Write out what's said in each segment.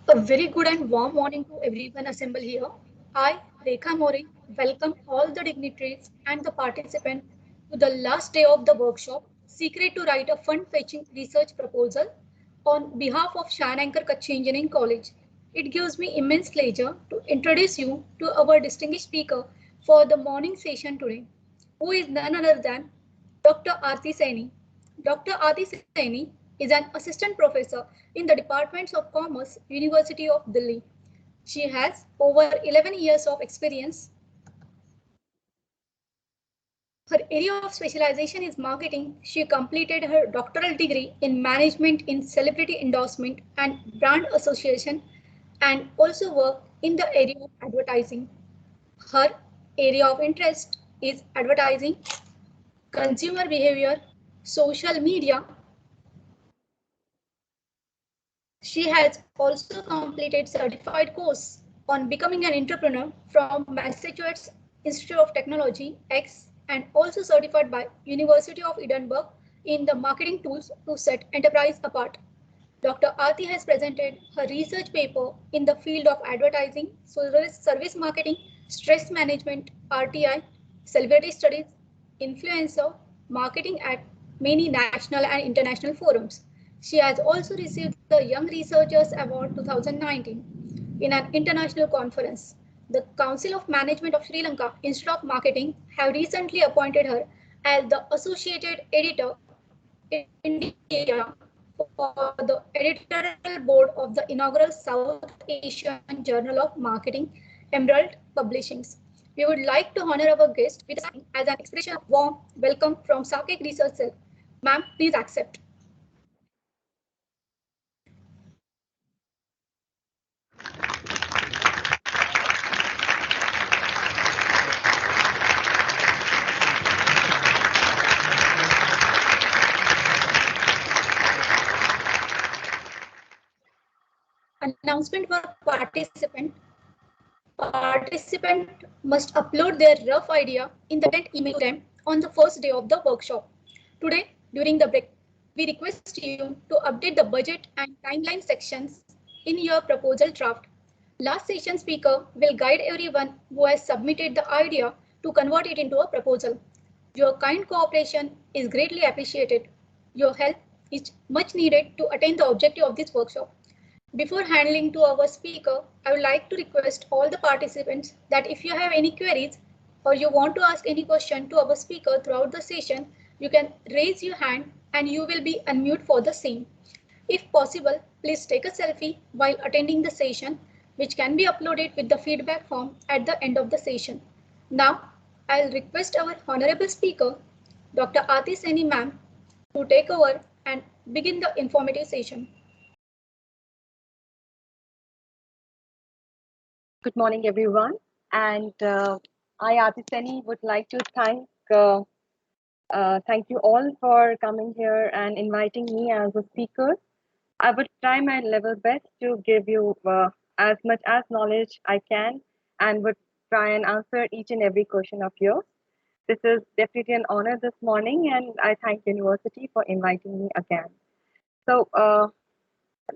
A very good and warm morning to everyone assembled here. I, Rekha Mori, welcome all the dignitaries and the participants to the last day of the workshop, Secret to Write a Fund-Fetching Research Proposal on behalf of Shan Anchor Kutch Engineering College. It gives me immense pleasure to introduce you to our distinguished speaker for the morning session today, who is none other than Dr. Aarti Saini. Dr. Aarti Saini is an assistant professor in the Department of Commerce, University of Delhi. She has over 11 years of experience. Her area of specialization is marketing. She completed her doctoral degree in management in celebrity endorsement and brand association and also worked in the area of advertising. Her area of interest is advertising, consumer behavior, social media. She has also completed certified course on becoming an entrepreneur from Massachusetts Institute of Technology X and also certified by University of Edinburgh in the marketing tools to set enterprise apart. Dr. Aarti has presented her research paper in the field of advertising, service marketing, stress management, RTI, celebrity studies, influencer marketing at many national and international forums. She has also received the Young Researchers Award 2019 in an international conference. The Council of Management of Sri Lanka Institute of Marketing have recently appointed her as the Associated Editor India for the editorial board of the inaugural South Asian Journal of Marketing, Emerald Publishings. We would like to honor our guest with a sign as an expression of warm welcome from Sakek Research Cell. Ma'am, please accept. Announcement for participant. Participant must upload their rough idea in the content email to them on the first day of the workshop. Today, during the break, we request you to update the budget and timeline sections in your proposal draft. Last session speaker will guide everyone who has submitted the idea to convert it into a proposal. Your kind cooperation is greatly appreciated. Your help is much needed to attain the objective of this workshop. Before handling to our speaker, I would like to request all the participants that if you have any queries or you want to ask any question to our speaker throughout the session, you can raise your hand and you will be unmute for the same. If possible, please take a selfie while attending the session, which can be uploaded with the feedback form at the end of the session. Now, I'll request our honorable speaker, Dr. Aarti Saini ma'am, to take over and begin the informative session. Good morning, everyone. And I, Atiseni, would like to thank you all for coming here and inviting me as a speaker. I would try my level best to give you as much as knowledge I can and would try and answer each and every question of yours. This is definitely an honor this morning, and I thank university for inviting me again. So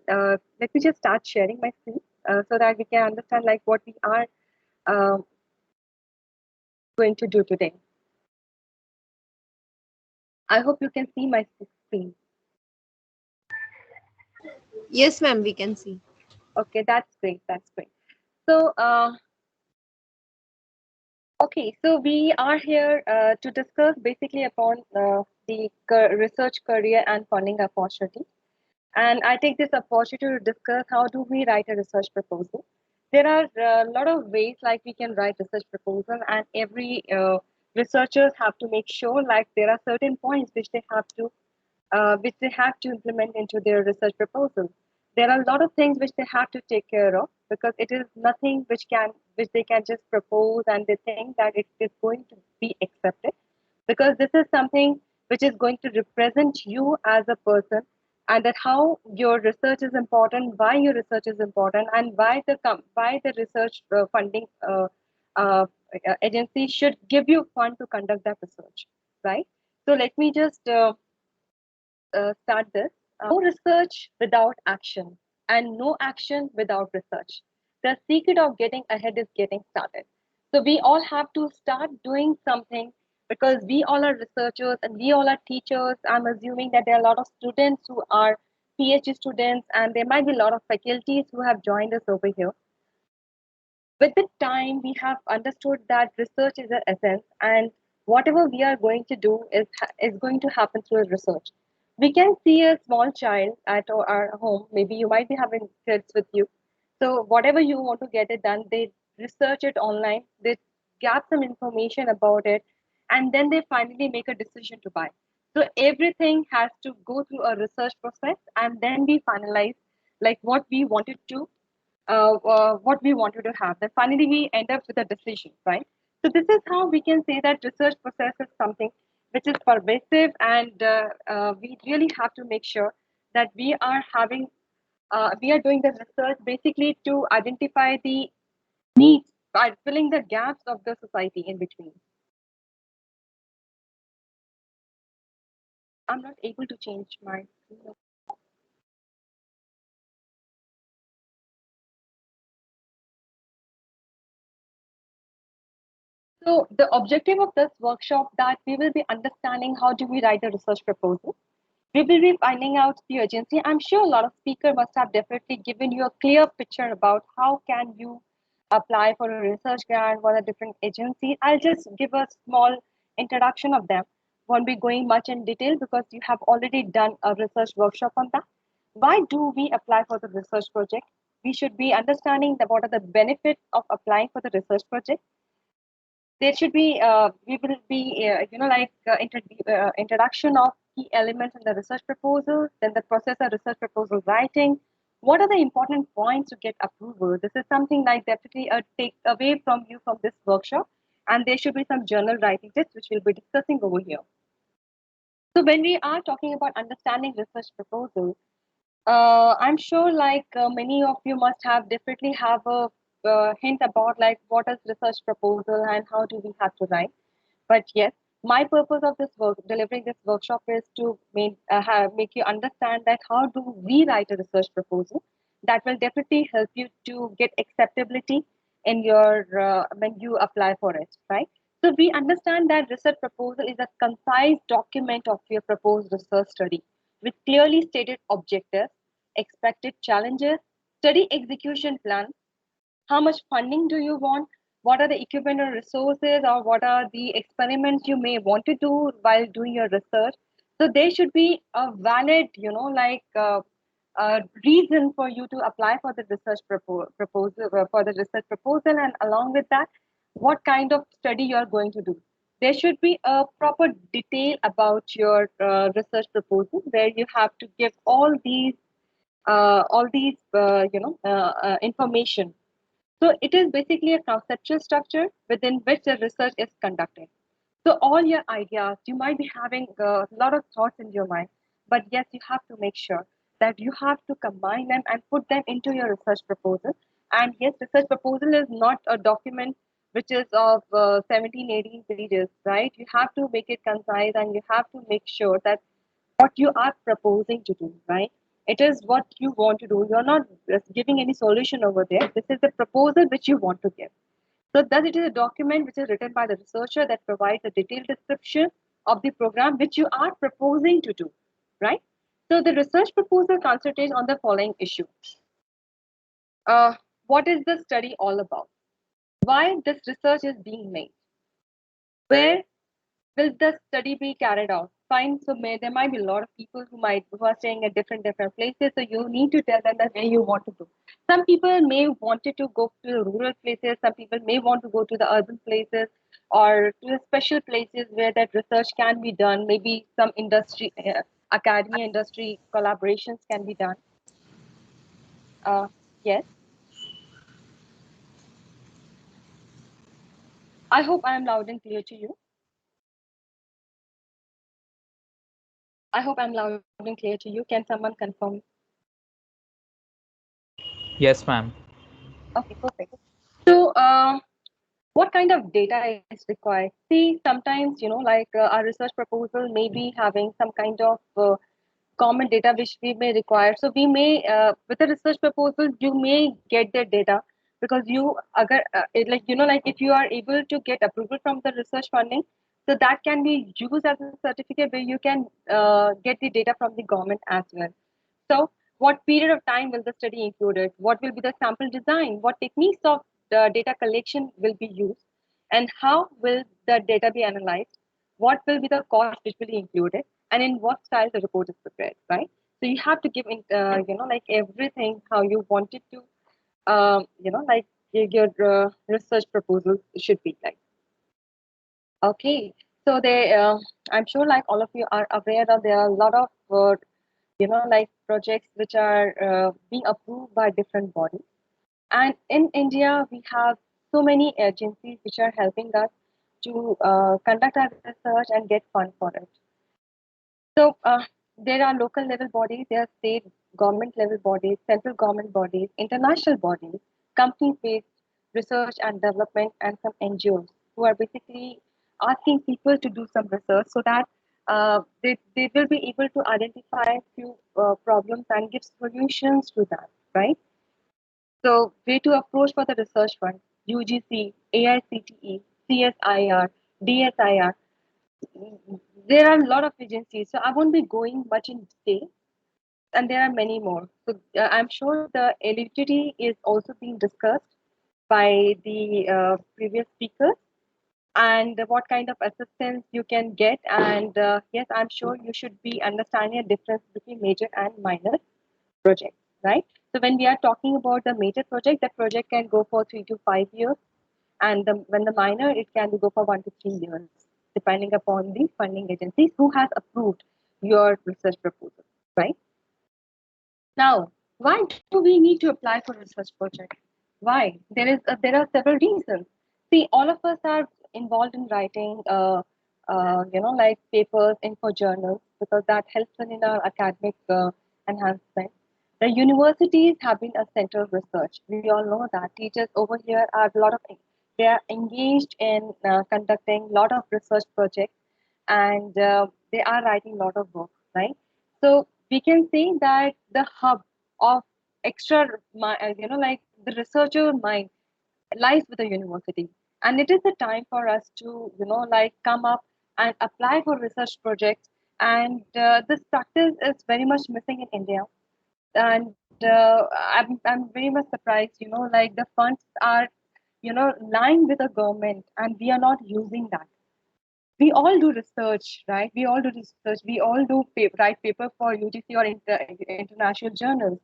let me just start sharing my screen so that we can understand like what we are uh, going to do today. I hope you can see my screen. Yes, ma'am, we can see. Okay, that's great. That's great. So, okay, so we are here to discuss basically upon the research career and funding opportunity. And I take this opportunity to discuss how do we write a research proposal. There are a lot of ways like we can write research proposal, and every researchers have to make sure like there are certain points which they have to implement into their research proposal. There are a lot of things which they have to take care of because it is nothing which they can just propose and they think that it is going to be accepted, because this is something which is going to represent you as a person, and that how your research is important, why your research is important, and why the research funding uh, agency should give you fund to conduct that research, right? So let me just start this. No research without action. and no action without research. The secret of getting ahead is getting started. So we all have to start doing something because we all are researchers and we all are teachers. I'm assuming that there are a lot of students who are PhD students, and there might be a lot of faculties who have joined us over here. With the time, we have understood that research is the essence, and whatever we are going to do is going to happen through research. We can see a small child at our home. Maybe you might be having kids with you. So whatever you want to get it done, they research it online. They get some information about it, and then they finally make a decision to buy. So everything has to go through a research process, and then we finalize like what we wanted to have. Then finally we end up with a decision, right? So this is how we can say that research process is something which is pervasive, and we really have to make sure that we are doing the research basically to identify the needs by filling the gaps of the society in between. I'm not able to change my. So the objective of this workshop that we will be understanding how do we write a research proposal. We will be finding out the urgency. I'm sure a lot of speakers must have definitely given you a clear picture about how can you apply for a research grant, what are different agencies. I'll just give a small introduction of them. Won't be going much in detail because you have already done a research workshop on that. Why do we apply for the research project? We should be understanding that what are the benefits of applying for the research project. There should be we will be introduction of key elements in the research proposal, then the process of research proposal writing. What are the important points to get approval? This is something like definitely a take away from you from this workshop, and there should be some journal writing tips which we'll be discussing over here. So when we are talking about understanding research proposal, I'm sure like many of you must have definitely have a hint about like what is research proposal and how do we have to write. But yes, my purpose of this work, delivering this workshop, is to make you understand that how do we write a research proposal that will definitely help you to get acceptability in your when you apply for it, right? So we understand that research proposal is a concise document of your proposed research study with clearly stated objectives, expected challenges, study execution plan, how much funding do you want, what are the equipment or resources, or what are the experiments you may want to do while doing your research. So there should be a valid reason for you to apply for the proposal for the research proposal, and along with that what kind of study you are going to do. There should be a proper detail about your research proposal where you have to give all these information. So it is basically a conceptual structure within which the research is conducted. So all your ideas, you might be having a lot of thoughts in your mind, but yes, you have to make sure that you have to combine them and put them into your research proposal. And yes, research proposal is not a document which is of 17, 18 pages, right? You have to make it concise, and you have to make sure that what you are proposing to do, right? It is what you want to do. You're not just giving any solution over there. This is the proposal which you want to give. So thus it is a document which is written by the researcher that provides a detailed description of the program which you are proposing to do, right? So the research proposal concentrates on the following issue. Uh, what is the study all about? Why this research is being made? Where will the study be carried out? Fine. So there might be a lot of people who are staying at different places. So you need to tell them that where you want to go. Some people may wanted to go to the rural places. Some people may want to go to the urban places or to the special places where that research can be done. Maybe some industry, academia industry collaborations can be done. Yes. I hope I am loud and clear to you. I hope I'm loud and clear to you. Can someone confirm? Yes, ma'am. Okay, perfect. So, what kind of data is required? See, sometimes, like our research proposal may be having some kind of common data which we may require. So we may, with a research proposal, you may get the data because like like if you are able to get approval from the research funding, so that can be used as a certificate where you can get the data from the government as well. So what period of time will the study included? What will be the sample design? What techniques of the data collection will be used? And how will the data be analyzed? What will be the cost which will be included? And in what style the report is prepared, right? So you have to give in, like everything how you want it to, like your research proposal should be like. Okay, so I'm sure like all of you are aware that there are a lot of like projects which are being approved by different bodies. And in India, we have so many agencies which are helping us to conduct our research and get fund for it. So there are local level bodies, there are state government level bodies, central government bodies, international bodies, company-based research and development, and some NGOs who are basically asking people to do some research so that they will be able to identify a few problems and give solutions to that, right? So way to approach for the research fund, UGC, AICTE, CSIR, DSIR, there are a lot of agencies, so I won't be going much in detail, and there are many more. So I'm sure the eligibility is also being discussed by the previous speakers, and what kind of assistance you can get. And yes, I'm sure you should be understanding the difference between major and minor projects, right? So when we are talking about the major project, that project can go for 3 to 5 years, and when the minor, it can go for 1 to 3 years, depending upon the funding agencies who has approved your research proposal, right? Now, why do we need to apply for a research project? Why? There are several reasons. See, all of us are involved in writing, like papers, info journals, because that helps in our academic enhancement. The universities have been a center of research. We all know that teachers over here are they are engaged in conducting a lot of research projects, and they are writing a lot of work, right? So we can say that the hub of like the researcher mind lies with the university, and it is the time for us to like come up and apply for research projects. And this practice is very much missing in India, and I'm very much surprised, like the funds are lying with the government and we are not using that. We all do research, right? We all do research. We all write paper for UGC or international journals.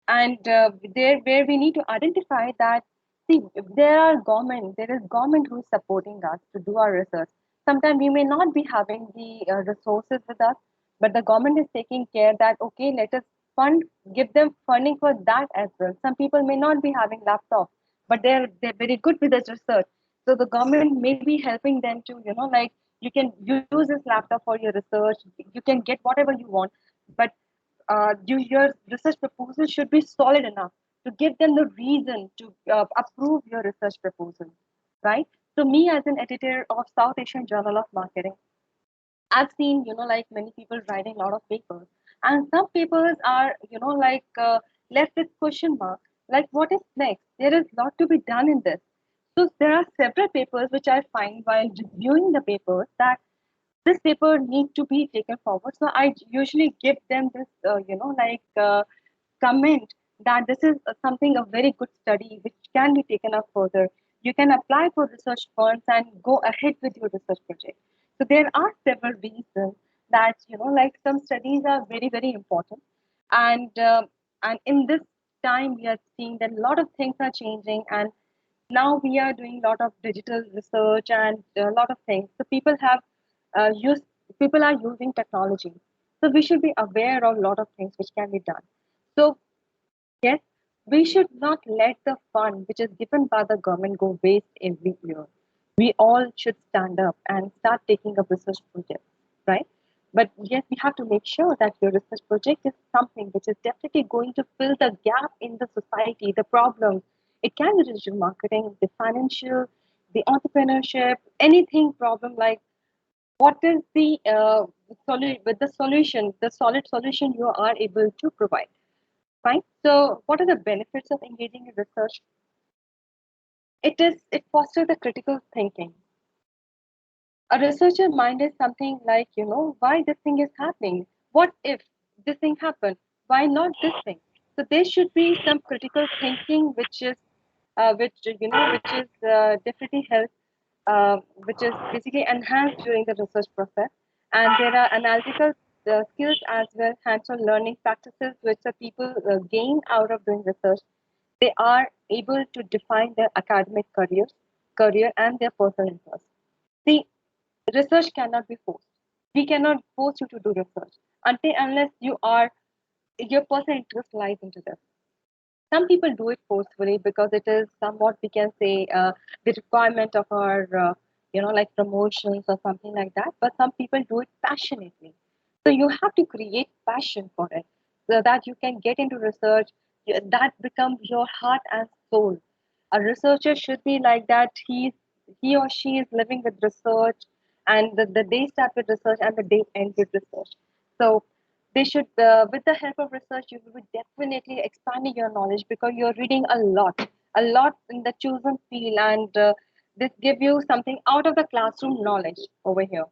And there, where we need to identify that, see, there is government who is supporting us to do our research. Sometimes we may not be having the resources with us, but the government is taking care that, okay, let us give them funding for that as well. Some people may not be having laptops, but they're very good with this research. So the government may be helping them to, like you can use this laptop for your research. You can get whatever you want, but your research proposal should be solid enough to give them the reason to approve your research proposal, right? So me as an editor of South Asian Journal of Marketing, I've seen, like many people writing a lot of papers, and some papers are, left with question mark, like what is next? There is a lot to be done in this. So there are several papers which I find while reviewing the papers that this paper need to be taken forward. So I usually give them this, comment that this is something a very good study which can be taken up further. You can apply for research funds and go ahead with your research project. So there are several reasons that like some studies are very very important, and in this time we are seeing that a lot of things are changing, and now we are doing a lot of digital research and a lot of things. So use people are using technology. So we should be aware of a lot of things which can be done. So yes, we should not let the fund which is given by the government go waste every year. We all should stand up and start taking up research projects, right? But yes, we have to make sure that your research project is something which is definitely going to fill the gap in the society, the problems. It can be digital marketing, the financial, the entrepreneurship, anything problem like what is the with the solution, the solid solution you are able to provide. Fine. So, what are the benefits of engaging in research? It fosters the critical thinking. A researcher mind is something like, why this thing is happening? What if this thing happened? Why not this thing? So there should be some critical thinking, which is definitely help, which is basically enhanced during the research process. And there are analytical skills as well, hands-on learning practices which the people gain out of doing research. They are able to define their academic career and their personal interests. See, research cannot be forced. We cannot force you to do research until unless your personal interest lies into this. Some people do it forcefully because it is somewhat, we can say, the requirement of our like promotions or something like that. But some people do it passionately. So you have to create passion for it so that you can get into research. That becomes your heart and soul. A researcher should be like that. He or she is living with research, and the day start with research and the day ends with research. So they should, with the help of research, you will be definitely expanding your knowledge because you're reading a lot in the chosen field, and this give you something out of the classroom knowledge over here.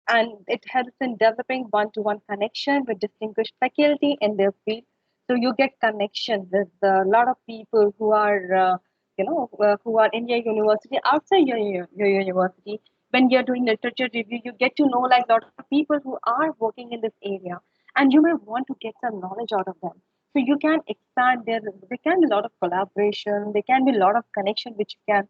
And it helps in developing one-to-one connection with distinguished faculty in their field. So you get connection with a lot of people who are, who are in your university, outside your university. When you're doing literature review, you get to know like a lot of people who are working in this area, and you may want to get some knowledge out of them. So you can expand there. There can be a lot of collaboration. There can be a lot of connection which you can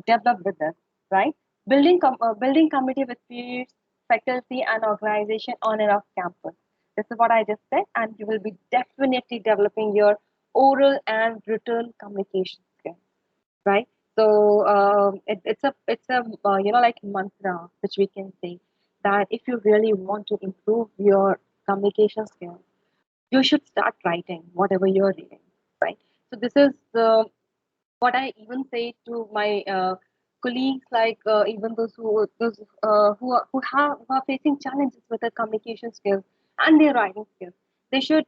develop with them, right? Building committee with peers, faculty, and organization on and off campus. This is what I just said, and you will be definitely developing your oral and written communication skills, right? So it's a like mantra which we can say that if you really want to improve your communication skills, you should start writing whatever you're reading, right? So this is what I even say to my colleagues, like even those who are facing challenges with their communication skills and their writing skills, they should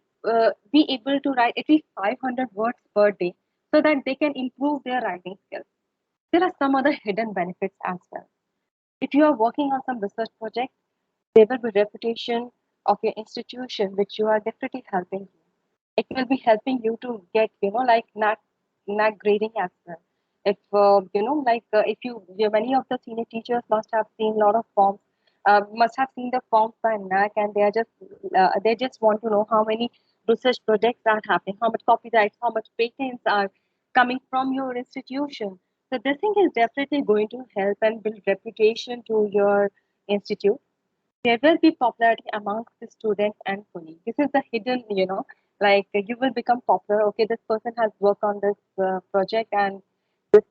be able to write at least 500 words per day so that they can improve their writing skills. There are some other hidden benefits as well. If you are working on some research project, there will be reputation of your institution, which you are definitely helping you. It will be helping you to get, like NAC grading as well. If if many of the senior teachers must have seen a lot of forms, must have seen the forms by NAC, and they just want to know how many research projects are happening, how much copyrights, how much patents are coming from your institution. So this thing is definitely going to help and build reputation to your institute. There will be popularity amongst the students and colleagues. This is the hidden, like you will become popular. Okay, this person has worked on this project, and this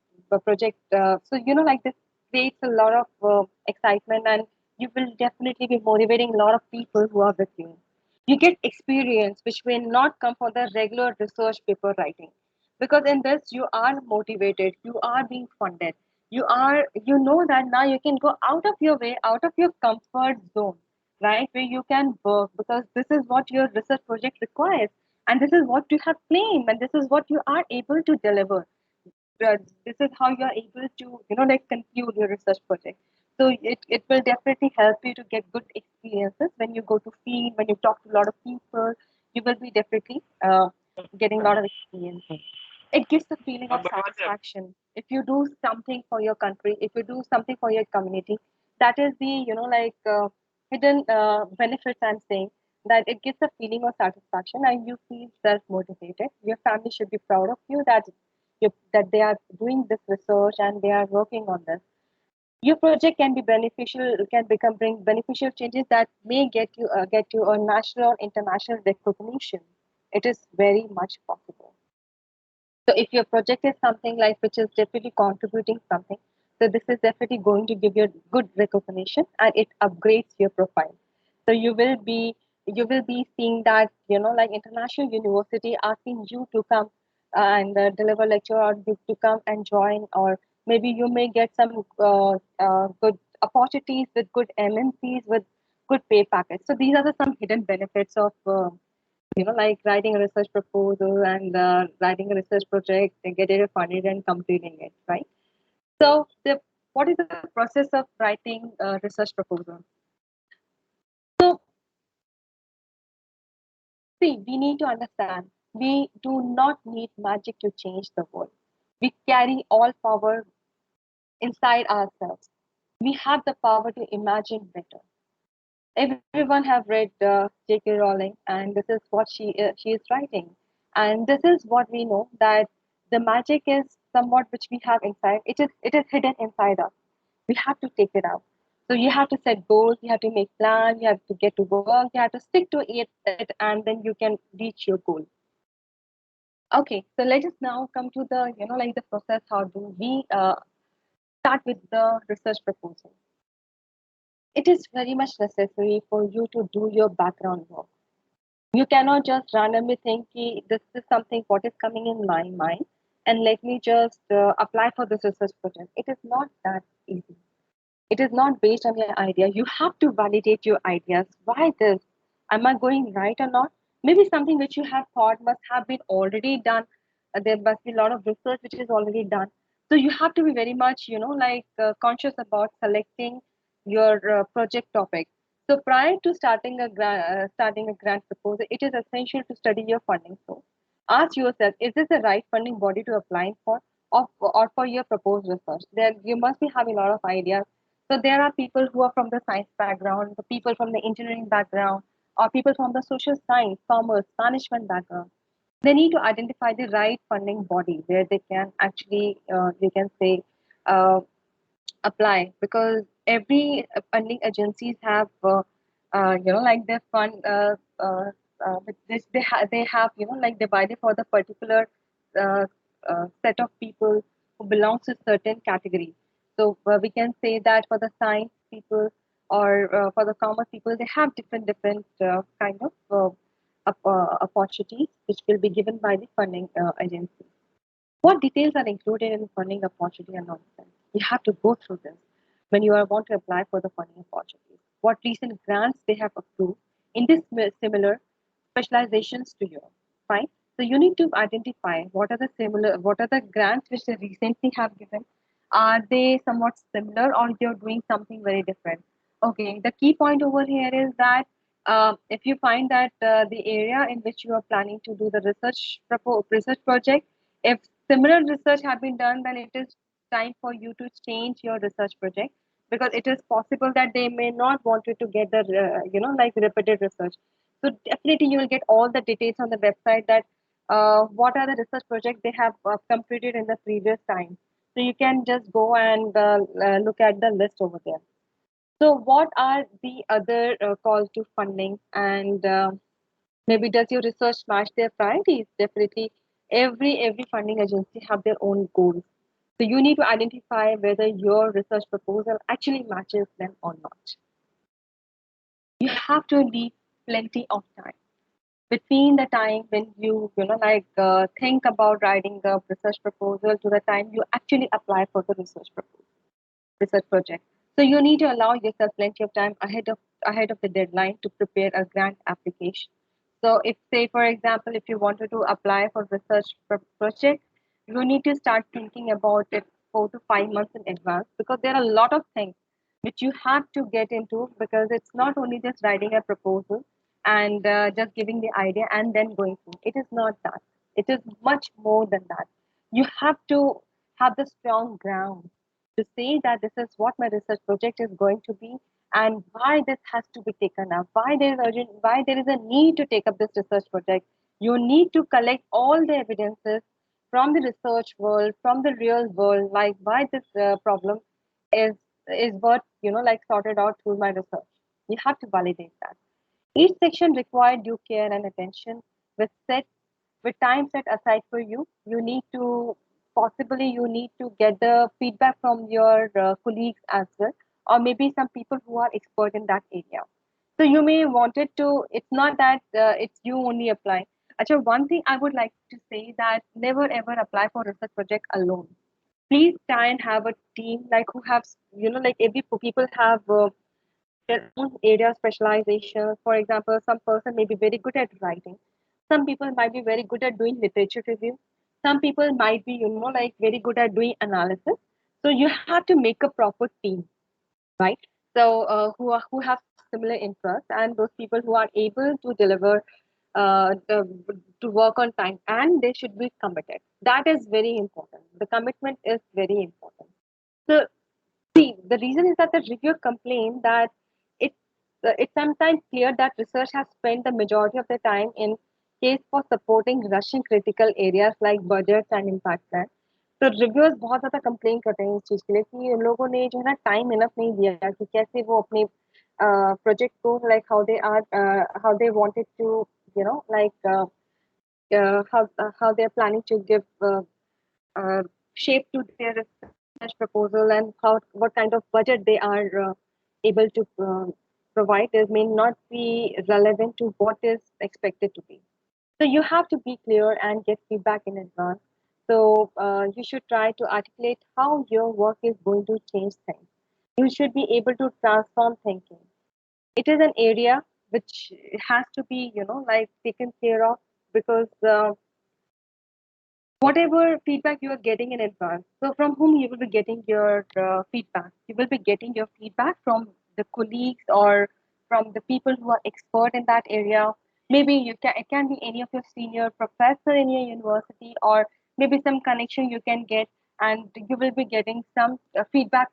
project, so like this creates a lot of excitement, and you will definitely be motivating a lot of people who are with you. You get experience which may not come from the regular research paper writing, because in this you are motivated, you are being funded, you know that now you can go out of your way, out of your comfort zone, right, where you can work, because this is what your research project requires, and this is what you have claimed, and this is what you are able to deliver. This is how you are able to like conclude your research project. So it will definitely help you to get good experiences when you go to field, when you talk to a lot of people. You will be definitely getting a lot of experiences. It gives a feeling of satisfaction if you do something for your country, if you do something for your community. That is the hidden benefits I'm saying, that it gives a feeling of satisfaction and you feel self motivated. Your family should be proud of you that they are doing this research and they are working on this. Your project can be beneficial, can become bring beneficial changes that may get you a national or international recognition. It is very much possible. So if your project is something like which is definitely contributing something, so this is definitely going to give you good recognition and it upgrades your profile. So you will be seeing that like international university asking you to come and deliver lecture, or you to come and join, or maybe you may get some good opportunities with good MNCs with good pay package. So these are some hidden benefits of like writing a research proposal and writing a research project and getting it funded and completing it, right? So what is the process of writing a research proposal? So see, we need to understand we do not need magic to change the world. We carry all power inside ourselves. We have the power to imagine better. Everyone have read J.K. Rowling, and this is what she is writing, and this is what we know, that the magic is somewhat which we have inside. It is hidden inside us. We have to take it out. So you have to set goals, you have to make plans, you have to get to work, you have to stick to it, and then you can reach your goal. Okay, so let us now come to the like the process. How do we start with the research proposal? It is very much necessary for you to do your background work. You cannot just randomly think, "Ki, this is something what is coming in my mind, and let me just apply for this research project." It is not that easy. It is not based on your idea. You have to validate your ideas. Why this? Am I going right or not? Maybe something which you have thought must have been already done. There must be a lot of research which is already done. So you have to be very much, conscious about selecting your project topic. So prior to starting a grant proposal, it is essential to study your funding source. Ask yourself, is this the right funding body to apply for, or for your proposed research? Then you must be having a lot of ideas. So there are people who are from the science background, the people from the engineering background, or people from the social science, commerce, management background. They need to identify the right funding body where they can actually, they can say, uh, apply, because every funding agencies have, like their fund, they have, like divided for the particular uh, set of people who belongs to certain category. So we can say that for the science people, or for the commerce people, they have different kind of opportunities which will be given by the funding agency. What details are included in the funding opportunity announcement? You have to go through this when you are want to apply for the funding opportunities. What recent grants they have approved in this similar specializations to you. Fine. So you need to identify what are the grants which they recently have given. Are they somewhat similar, or they're doing something very different? Okay. The key point over here is that if you find that the area in which you are planning to do the research project, if similar research have been done, then it is time for you to change your research project, because it is possible that they may not want you to get the like repeated research. So definitely you will get all the details on the website, that what are the research projects they have completed in the previous time. So you can just go and look at the list over there. So what are the other calls to funding, and maybe does your research match their priorities? Definitely, every funding agency have their own goals. So you need to identify whether your research proposal actually matches them or not. You have to leave plenty of time between the time when think about writing the research proposal to the time you actually apply for the research project. So you need to allow yourself plenty of time ahead of the deadline to prepare a grant application. So if, say for example, if you wanted to apply for research project, you need to start thinking about it 4 to 5 months in advance, because there are a lot of things which you have to get into, because it's not only just writing a proposal and just giving the idea and then going through. It is not that. It is much more than that. You have to have the strong ground to say that this is what my research project is going to be, and why this has to be taken up, why there is a need to take up this research project. You need to collect all the evidences from the research world, from the real world, like why this problem is is what like sorted out through my research. You have to validate that. Each section required due care and attention with time set aside for you. You need to possibly you need to get the feedback from your colleagues as well, or maybe some people who are expert in that area. So you may want it to. It's not that it's you only apply. Actually, one thing I would like to say, that never ever apply for research project alone. Please try and have a team, like who have like every people have their own area of specialization. For example, some person may be very good at writing. Some people might be very good at doing literature review. Some people might be, like very good at doing analysis. So you have to make a proper team, right? So who have similar interests, and those people who are able to deliver, to work on time, and they should be committed. That is very important. The commitment is very important. So see, the reason is that the reviewer complained that it it's sometimes clear that research has spent the majority of the time in case for supporting rushing critical areas like budgets and impact plan. तो reviewers बहुत ज़्यादा complain करते हैं इस चीज़ के लिए कि उन लोगों ने जो है ना टाइम इनफ नहीं दिया कि कैसे वो अपने प्रोजेक्ट को like how they wanted to like how they're planning to give shape to their research proposal, and how what kind of budget they are able to provide is may not be relevant to what is expected to be. So you have to be clear and get feedback in advance. So you should try to articulate how your work is going to change things. You should be able to transform thinking. It is an area which has to be, like taken care of, because whatever feedback you are getting in advance. So from whom you will be getting your feedback? You will be getting your feedback from the colleagues or from the people who are expert in that area. Maybe it can be any of your senior professor in your university, or maybe some connection you can get, and you will be getting some feedback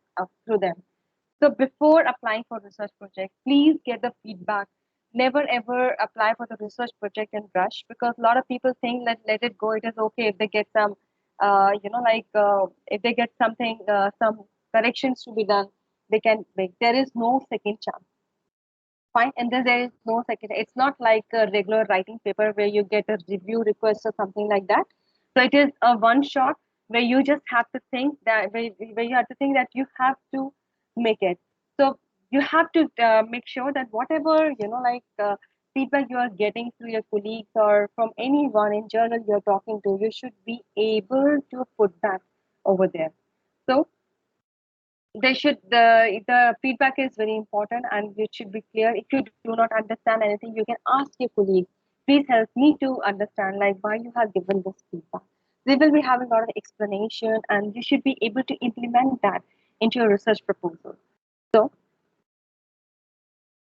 through them. So before applying for research project, please get the feedback. Never ever apply for the research project and rush, because a lot of people think let it go. It is okay if they get some, if they get something, some corrections to be done, they can make. There is no second chance. Fine, and then there is no second. It's not like a regular writing paper where you get a review request or something like that. So it is a one shot where you just have to think that where you have to think that you have to make it. So you have to make sure that whatever feedback you are getting through your colleagues or from anyone in journal you're talking to, you should be able to put that over there. So they should the feedback is very important, and it should be clear. If you do not understand anything, you can ask your colleague, please help me to understand like why you have given this feedback. They will be having a lot of explanation, and you should be able to implement that into your research proposal. So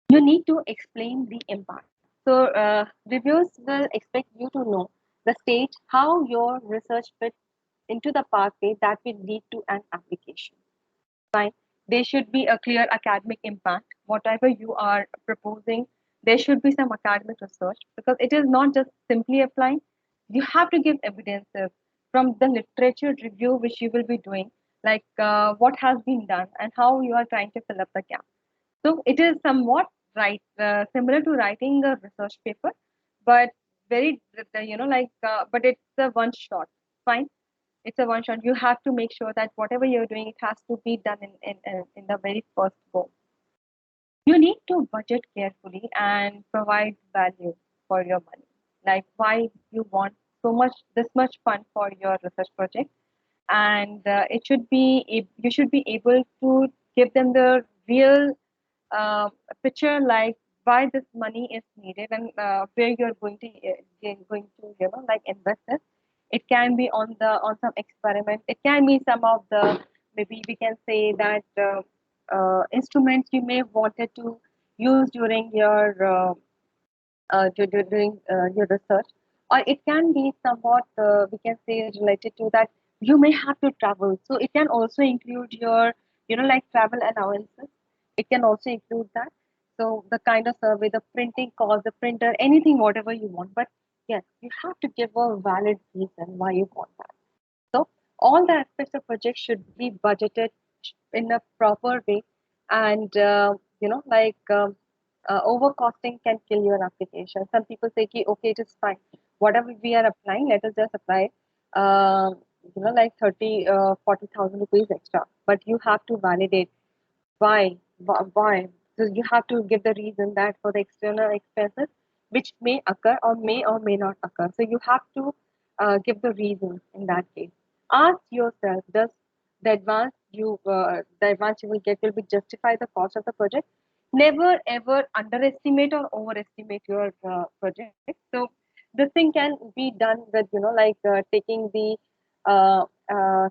you need to explain the impact. So reviewers will expect you to know the stage how your research fits into the pathway that will lead to an application. Fine. There should be a clear academic impact. Whatever you are proposing, there should be some academic research, because it is not just simply applying. You have to give evidences from the literature review which you will be doing, like what has been done and how you are trying to fill up the gap. So it is somewhat similar to writing a research paper, but very but it's a one shot. Fine, it's a one shot. You have to make sure that whatever you're doing, it has to be done in the very first go. You need to budget carefully and provide value for your money. Like why you want this much fund for your research project, and you should be able to give them the real picture, like why this money is needed, and where you're going to like invest it. It can be on some experiment. It can be some of the, maybe we can say that instruments you may wanted to use during your during your research, or it can be somewhat we can say related to that you may have to travel. So it can also include your like travel allowances. It can also include that. So the kind of survey, the printing cost, the printer, anything, whatever you want. But yes, you have to give a valid reason why you want that. So all the aspects of project should be budgeted in a proper way, and overcosting can kill your application. Some people say, ki, okay, it is fine. Whatever we are applying, let us just apply, uh, like 30, 40,000 rupees extra. But you have to validate why, why. So you have to give the reason that for the external expenses, which may occur or may not occur. So you have to give the reason in that case. Ask yourself, does the advance you will get will be justify the cost of the project? never ever underestimate or overestimate your project. So this thing can be done with, taking the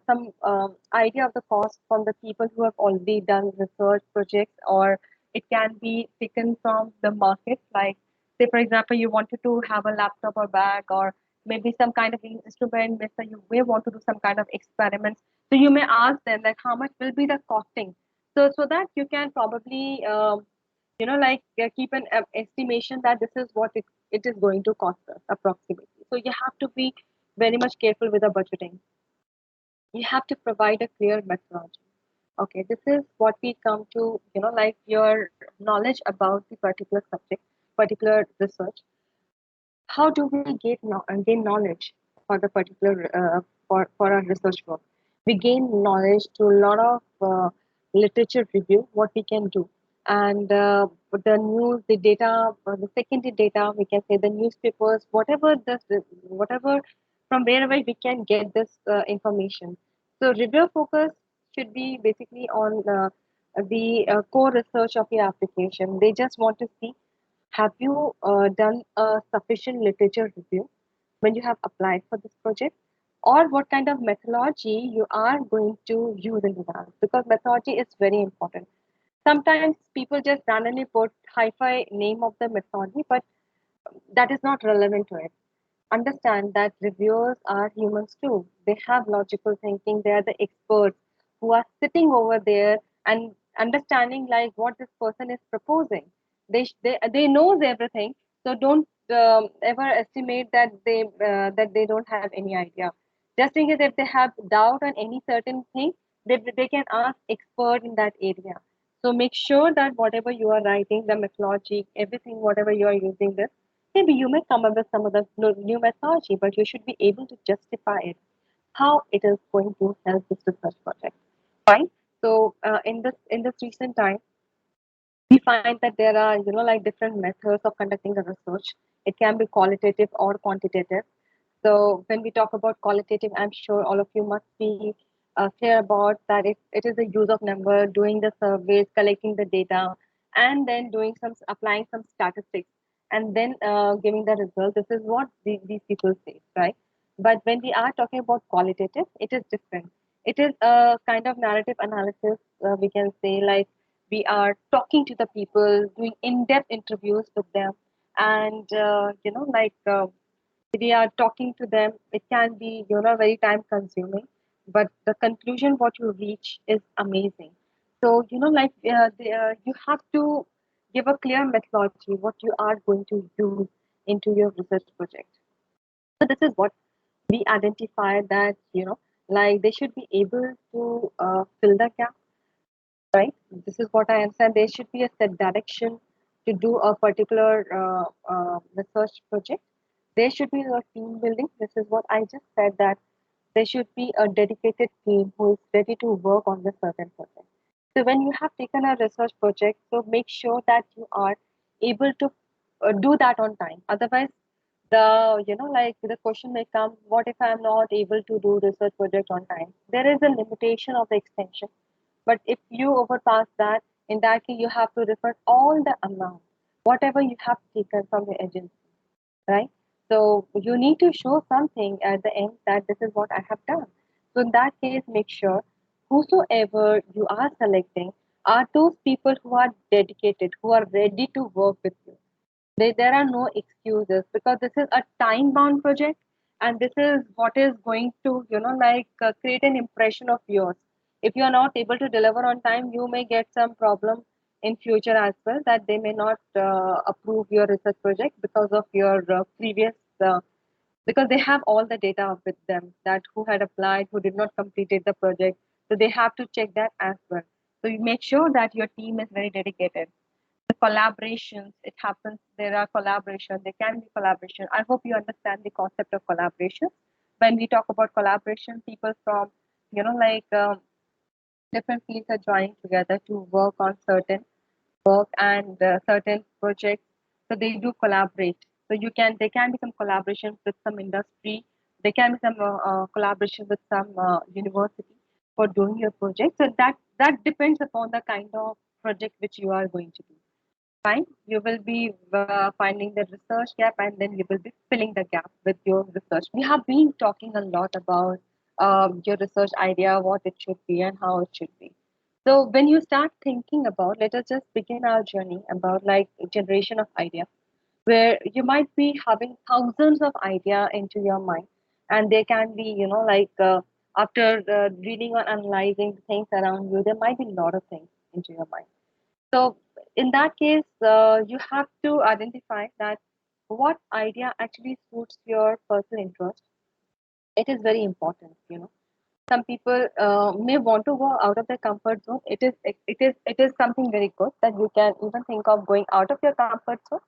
some idea of the cost from the people who have already done research projects, or it can be taken from the market. Like, say for example, you wanted to have a laptop or bag, or maybe some kind of instrument, maybe you may want to do some kind of experiments. So you may ask them like how much will be the costing, so that you can probably keep an estimation that this is what it is going to cost us approximately. So you have to be very much careful with the budgeting. You have to provide a clear methodology. Okay, this is what we come to, your knowledge about the particular subject, particular research. How do we gain knowledge for the particular for our research work? We gain knowledge through a lot of literature review, what we can do, and the news, the data, the secondary data, we can say the newspapers, whatever from wherever we can get this information. So review focus should be basically on the core research of your application. They just want to see, have you done a sufficient literature review when you have applied for this project? Or what kind of methodology you are going to use into that? Because methodology is very important. Sometimes people just randomly put hi-fi name of the methodology, but that is not relevant to it. Understand that reviewers are humans too. They have logical thinking. They are the experts who are sitting over there and understanding like what this person is proposing. They knows everything. So don't ever estimate that they don't have any idea. Just in case if they have doubt on any certain thing, they can ask expert in that area. So make sure that whatever you are writing, the methodology, everything, whatever you are using this, maybe you may come up with some of the new methodology, but you should be able to justify it, how it is going to help this research project. Fine. So in this recent time, we find that there are different methods of conducting the research. It can be qualitative or quantitative. So when we talk about qualitative, I'm sure all of you must be clear about that it is the use of number, doing the surveys, collecting the data, and then applying some statistics, and then giving the result. This is what these people say, right? But when we are talking about qualitative, it is different. It is a kind of narrative analysis. We can say like we are talking to the people, doing in-depth interviews with them, and we are talking to them. It can be very time consuming, but the conclusion what you reach is amazing. So you have to give a clear methodology what you are going to use into your research project. So this is what we identify that like they should be able to fill the gap, right? This is what I understand. There should be a set direction to do a particular research project. There should be a team building. This is what I just said, that there should be a dedicated team who is ready to work on the certain project. So when you have taken a research project, so make sure that you are able to do that on time. Otherwise, the question may come, what if I am not able to do research project on time? There is a limitation of the extension, but if you overpass that, in that case, you have to refer all the amount, whatever you have taken from the agency, right? So you need to show something at the end that this is what I have done. So in that case, make sure whosoever you are selecting are those people who are dedicated, who are ready to work with you. There are no excuses, because this is a time bound project, and this is what is going to create an impression of yours. If you are not able to deliver on time, you may get some problem in future as well, that they may not approve your research project because of your previous because they have all the data with them, that who had applied, who did not completed the project. So they have to check that as well. So you make sure that your team is very dedicated. The collaborations, it happens, there are collaboration, there can be collaboration. I hope you understand the concept of collaboration. When we talk about collaboration, people from different fields are joining together to work on certain work and certain projects. So they do collaborate. So there can be some collaboration with some industry. There can be some collaboration with some university for doing your project. So that depends upon the kind of project which you are going to do. Fine. You will be finding the research gap and then you will be filling the gap with your research. We have been talking a lot about your research idea, what it should be and how it should be. So when you start thinking about, let us just begin our journey about like generation of idea, where you might be having thousands of idea into your mind, and they can be, after reading or analyzing the things around you, there might be a lot of things into your mind. So in that case, you have to identify that what idea actually suits your personal interest. It is very important. Some people may want to go out of their comfort zone. It is something very good that you can even think of going out of your comfort zone.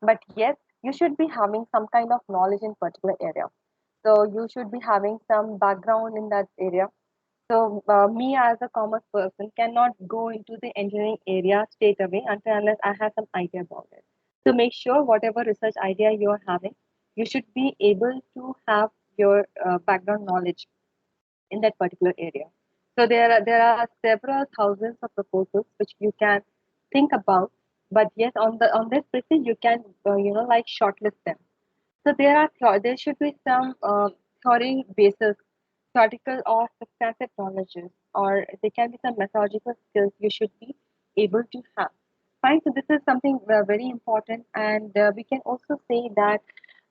But yes, you should be having some kind of knowledge in particular area. So you should be having some background in that area. So me as a commerce person cannot go into the engineering area straight away until unless I have some idea about it. So make sure whatever research idea you are having, you should be able to have your background knowledge in that particular area. So there are several thousands of proposals which you can think about, but yes, on this basis you can like shortlist them. So there should be some theory basis, theoretical or substantive knowledges, or there can be some methodological skills you should be able to have. Fine. So this is something very important, and we can also say that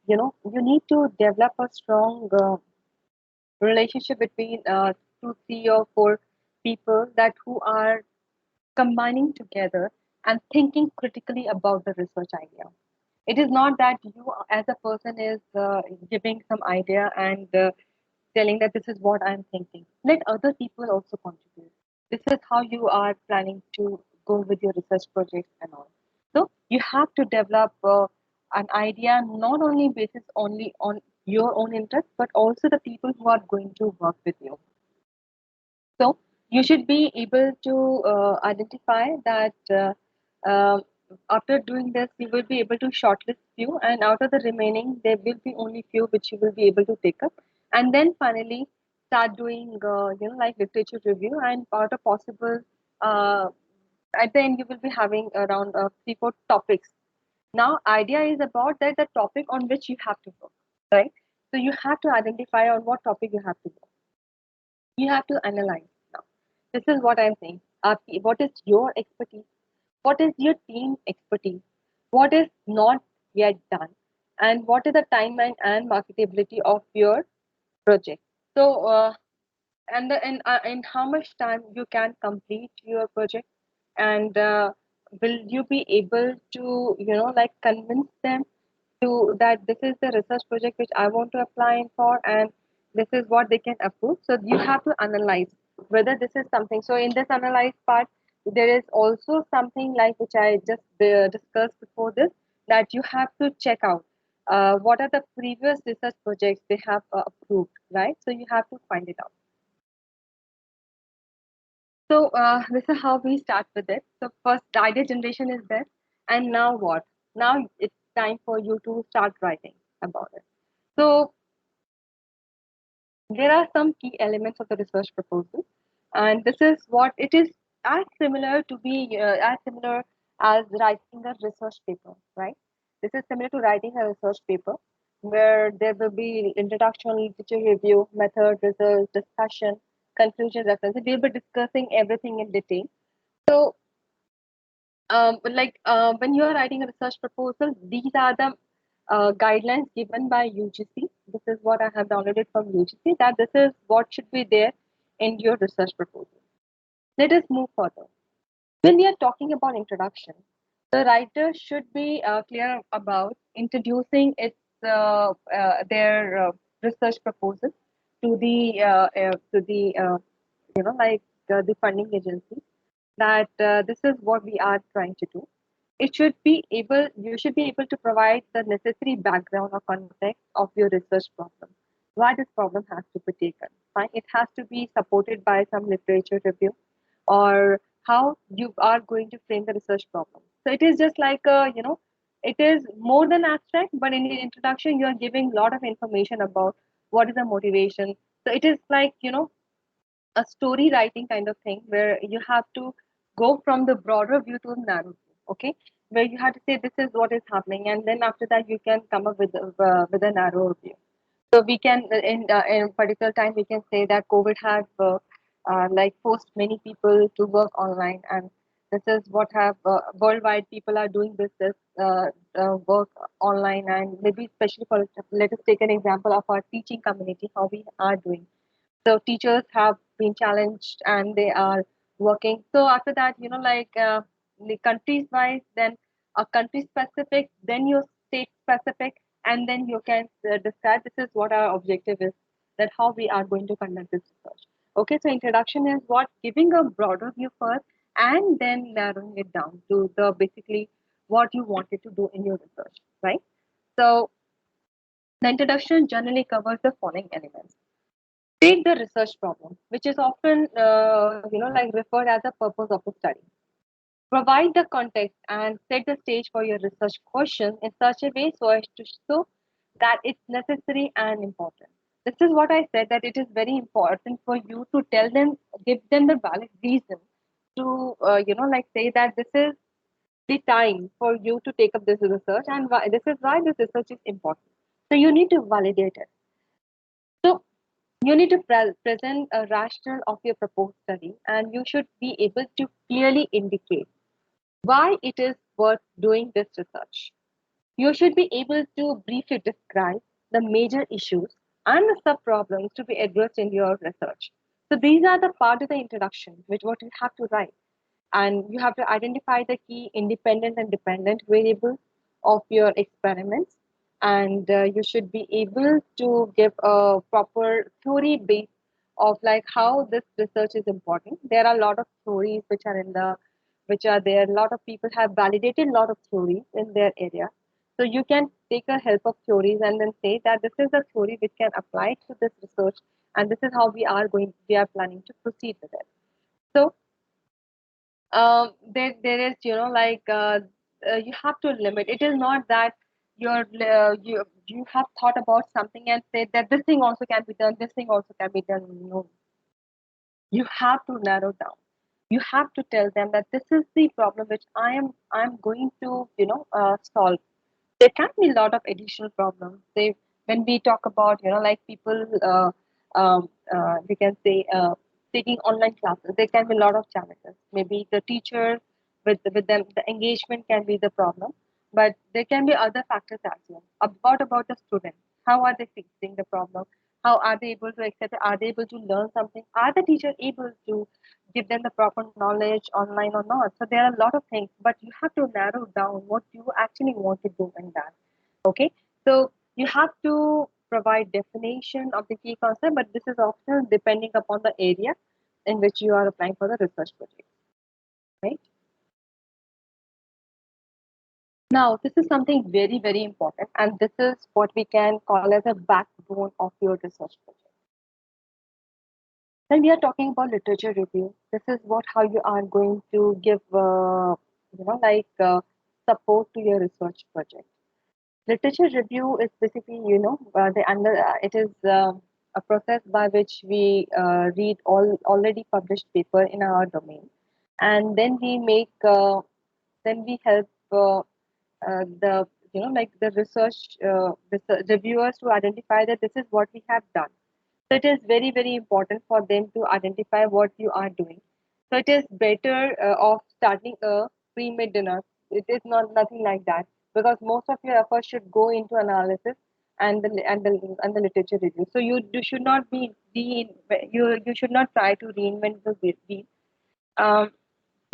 you need to develop a strong relationship between 2, 3, or 4 people that who are combining together and thinking critically about the research idea. It is not that you as a person is giving some idea and telling that this is what I'm thinking. Let other people also contribute. This is how you are planning to go with your research projects and all. So you have to develop an idea not only basis only on your own interest, but also the people who are going to work with you. So you should be able to identify that after doing this, you will be able to shortlist few, and out of the remaining, there will be only few which you will be able to take up, and then finally start doing like literature review, and out of possible at the end you will be having around 3, 4 topics. Now idea is about that the topic on which you have to work, right? So you have to identify on what topic you have to work. You have to analyze now. This is what I'm saying. What is your expertise? What is your team expertise? What is not yet done? And what is the timeline and marketability of your project? So, and how much time you can complete your project? And will you be able to, like convince them to that this is the research project which I want to apply in for, and this is what they can approve. So you have to analyze whether this is something. So in this analyze part, there is also something like which I just discussed before this, that you have to check out what are the previous research projects they have approved, right? So you have to find it out. So this is how we start with it. So first, the idea generation is there, and now what? Now it's time for you to start writing about it. So there are some key elements of the research proposal, and this is what it is as similar as writing a research paper, right? This is similar to writing a research paper, where there will be introduction, literature review, method, results, discussion, conclusion, reference. We'll be discussing everything in detail. So when you are writing a research proposal, these are the guidelines given by UGC. This is what I have downloaded from UGC, that this is what should be there in your research proposal. Let us move further. When we are talking about introduction, the writer should be clear about introducing their research proposal to the funding agency, that this is what we are trying to do. You should be able to provide the necessary background or context of your research problem, why this problem has to be taken. Fine, it has to be supported by some literature review, or how you are going to frame the research problem. So it is just like it is more than abstract, but in the introduction you are giving a lot of information about what is the motivation. So it is like a story writing kind of thing, where you have to go from the broader view to the narrow view. Okay, where you have to say this is what is happening, and then after that you can come up with a narrow view. So we can in particular time we can say that COVID has like forced many people to work online, and this is what have worldwide people are doing this work online, and maybe especially for, let us take an example of our teaching community, how we are doing. So teachers have been challenged and they are working. So after that, the countries wise, then a country specific, then your state specific, and then you can describe this is what our objective is, that how we are going to conduct this research. Okay, so introduction is what, giving a broader view first, and then narrowing it down to the basically what you wanted to do in your research, right? So the introduction generally covers the following elements. Take the research problem, which is often, like referred as the purpose of the study. Provide the context and set the stage for your research question in such a way so as to show that it's necessary and important. This is what I said, that it is very important for you to tell them, give them the valid reason to, say that this is the time for you to take up this research, and why, this is why this research is important. So you need to validate it. So you need to present a rationale of your proposed study, and you should be able to clearly indicate why it is worth doing this research. You should be able to briefly describe the major issues and the sub-problems to be addressed in your research. So these are the part of the introduction, which what you have to write. And you have to identify the key independent and dependent variables of your experiments, and you should be able to give a proper theory base of like how this research is important. There are a lot of theories which are there. A lot of people have validated a lot of theories in their area, so you can take a help of theories and then say that this is a theory which can apply to this research, and this is how we are planning to proceed with it. So there is, you have to limit. It is not that you have thought about something and said that this thing also can be done, this thing also can be done. No, you have to narrow down. You have to tell them that this is the problem which I'm going to solve. There can be a lot of additional problems. They, when we talk about like people, we can say taking online classes, there can be a lot of challenges. Maybe the teacher with them, the engagement can be the problem, but there can be other factors as well. About the student, how are they fixing the problem? How are they able to accept it? Are they able to learn something? Are the teacher able to give them the proper knowledge online or not? So there are a lot of things, but you have to narrow down what you actually want to do in that. Okay, so you have to provide definition of the key concept, but this is often depending upon the area in which you are applying for the research project, right? Now, this is something very, very important, and this is what we can call as a backbone of your research project. When we are talking about literature review, this is what how you are going to give, support to your research project. Literature review is basically, it is a process by which we read all already published paper in our domain, and then we make, then we help the the research reviewers to identify that this is what we have done. So it is very, very important for them to identify what you are doing. So it is better of starting a pre-made dinner. It is not nothing like that, because most of your efforts should go into analysis and the literature review. So you should not you should not try to reinvent the wheel. Um,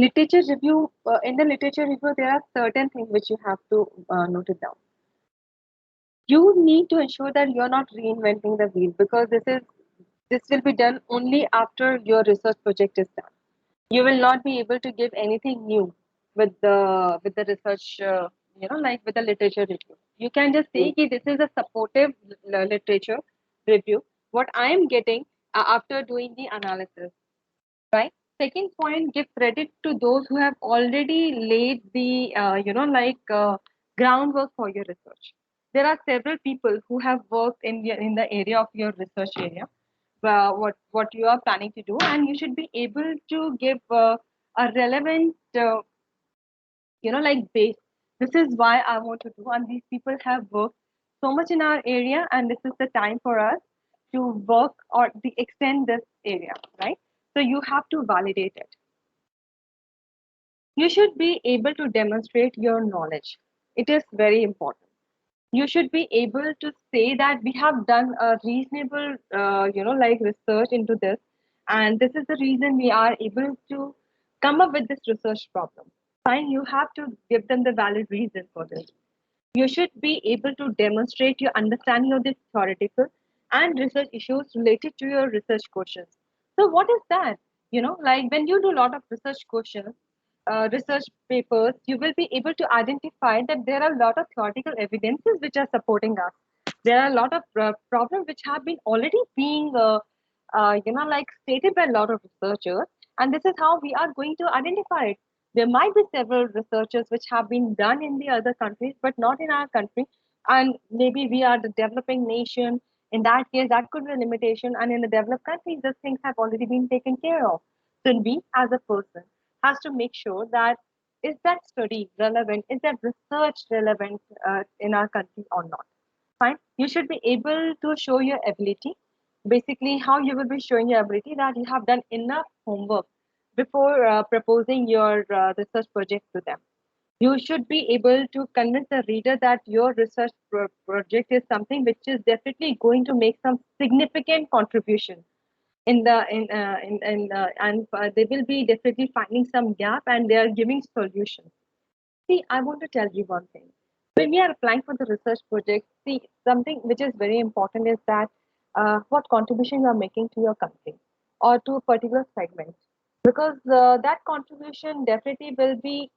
Literature review, in the literature review there are certain things which you have to note it down. You need to ensure that you're not reinventing the wheel, because this will be done only after your research project is done. You will not be able to give anything new with the research, with the literature review. You can just say that this is a supportive literature review, what I am getting after doing the analysis, right? Second point, give credit to those who have already laid the groundwork for your research. There are several people who have worked in the area of your research area, what you are planning to do, and you should be able to give a relevant base This is why I want to do, and these people have worked so much in our area, and this is the time for us to work or extend this area, right? So you have to validate it. You should be able to demonstrate your knowledge. It is very important. You should be able to say that we have done a reasonable, like research into this, and this is the reason we are able to come up with this research problem. Fine, you have to give them the valid reason for this. You should be able to demonstrate your understanding of the theoretical and research issues related to your research questions. So what is that? Like when you do a lot of research questions, research papers, you will be able to identify that there are a lot of theoretical evidences which are supporting us. There are a lot of problems which have been already being, like stated by a lot of researchers, and this is how we are going to identify it. There might be several researchers which have been done in the other countries, but not in our country. And maybe we are the developing nation. In that case, that could be a limitation. And in the developed countries, those things have already been taken care of. So we, as a person, has to make sure that is that study relevant, is that research relevant in our country or not. Fine. You should be able to show your ability. Basically, how you will be showing your ability that you have done enough homework before proposing your research project to them. You should be able to convince the reader that your research project is something which is definitely going to make some significant contribution in the in and they will be definitely finding some gap and they are giving solutions. See, I want to tell you one thing. When we are applying for the research project, see, something which is very important is that what contribution you are making to your country or to a particular segment. Because that contribution definitely will be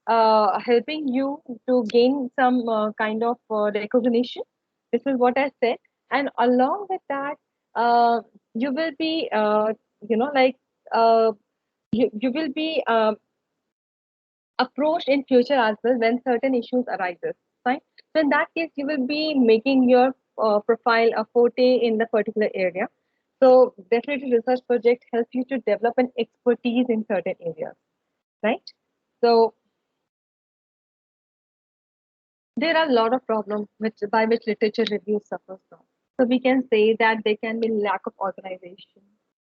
helping you to gain some kind of recognition. This is what I said. And along with that, you will be, like, uh, you will be approached in future as well when certain issues arises. Fine. So in that case, you will be making your profile a forte in the particular area. So definitely, research project helps you to develop an expertise in certain areas, right? So there are a lot of problems by which literature review suffers from. So we can say that there can be lack of organization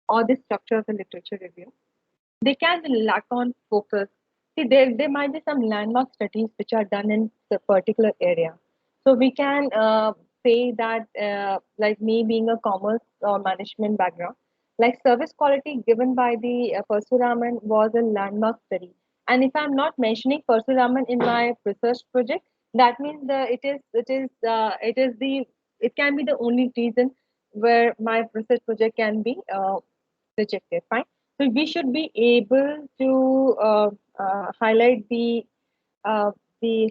or the structure of the literature review. They can be lack on focus. See, there might be some landmark studies which are done in the particular area. So we can say that, like me being a commerce or management background, like service quality given by the Parsuraman was a landmark study. And if I'm not mentioning Parsuraman in my research project, that means it can be the only reason where my research project can be rejected. Fine. So we should be able to highlight the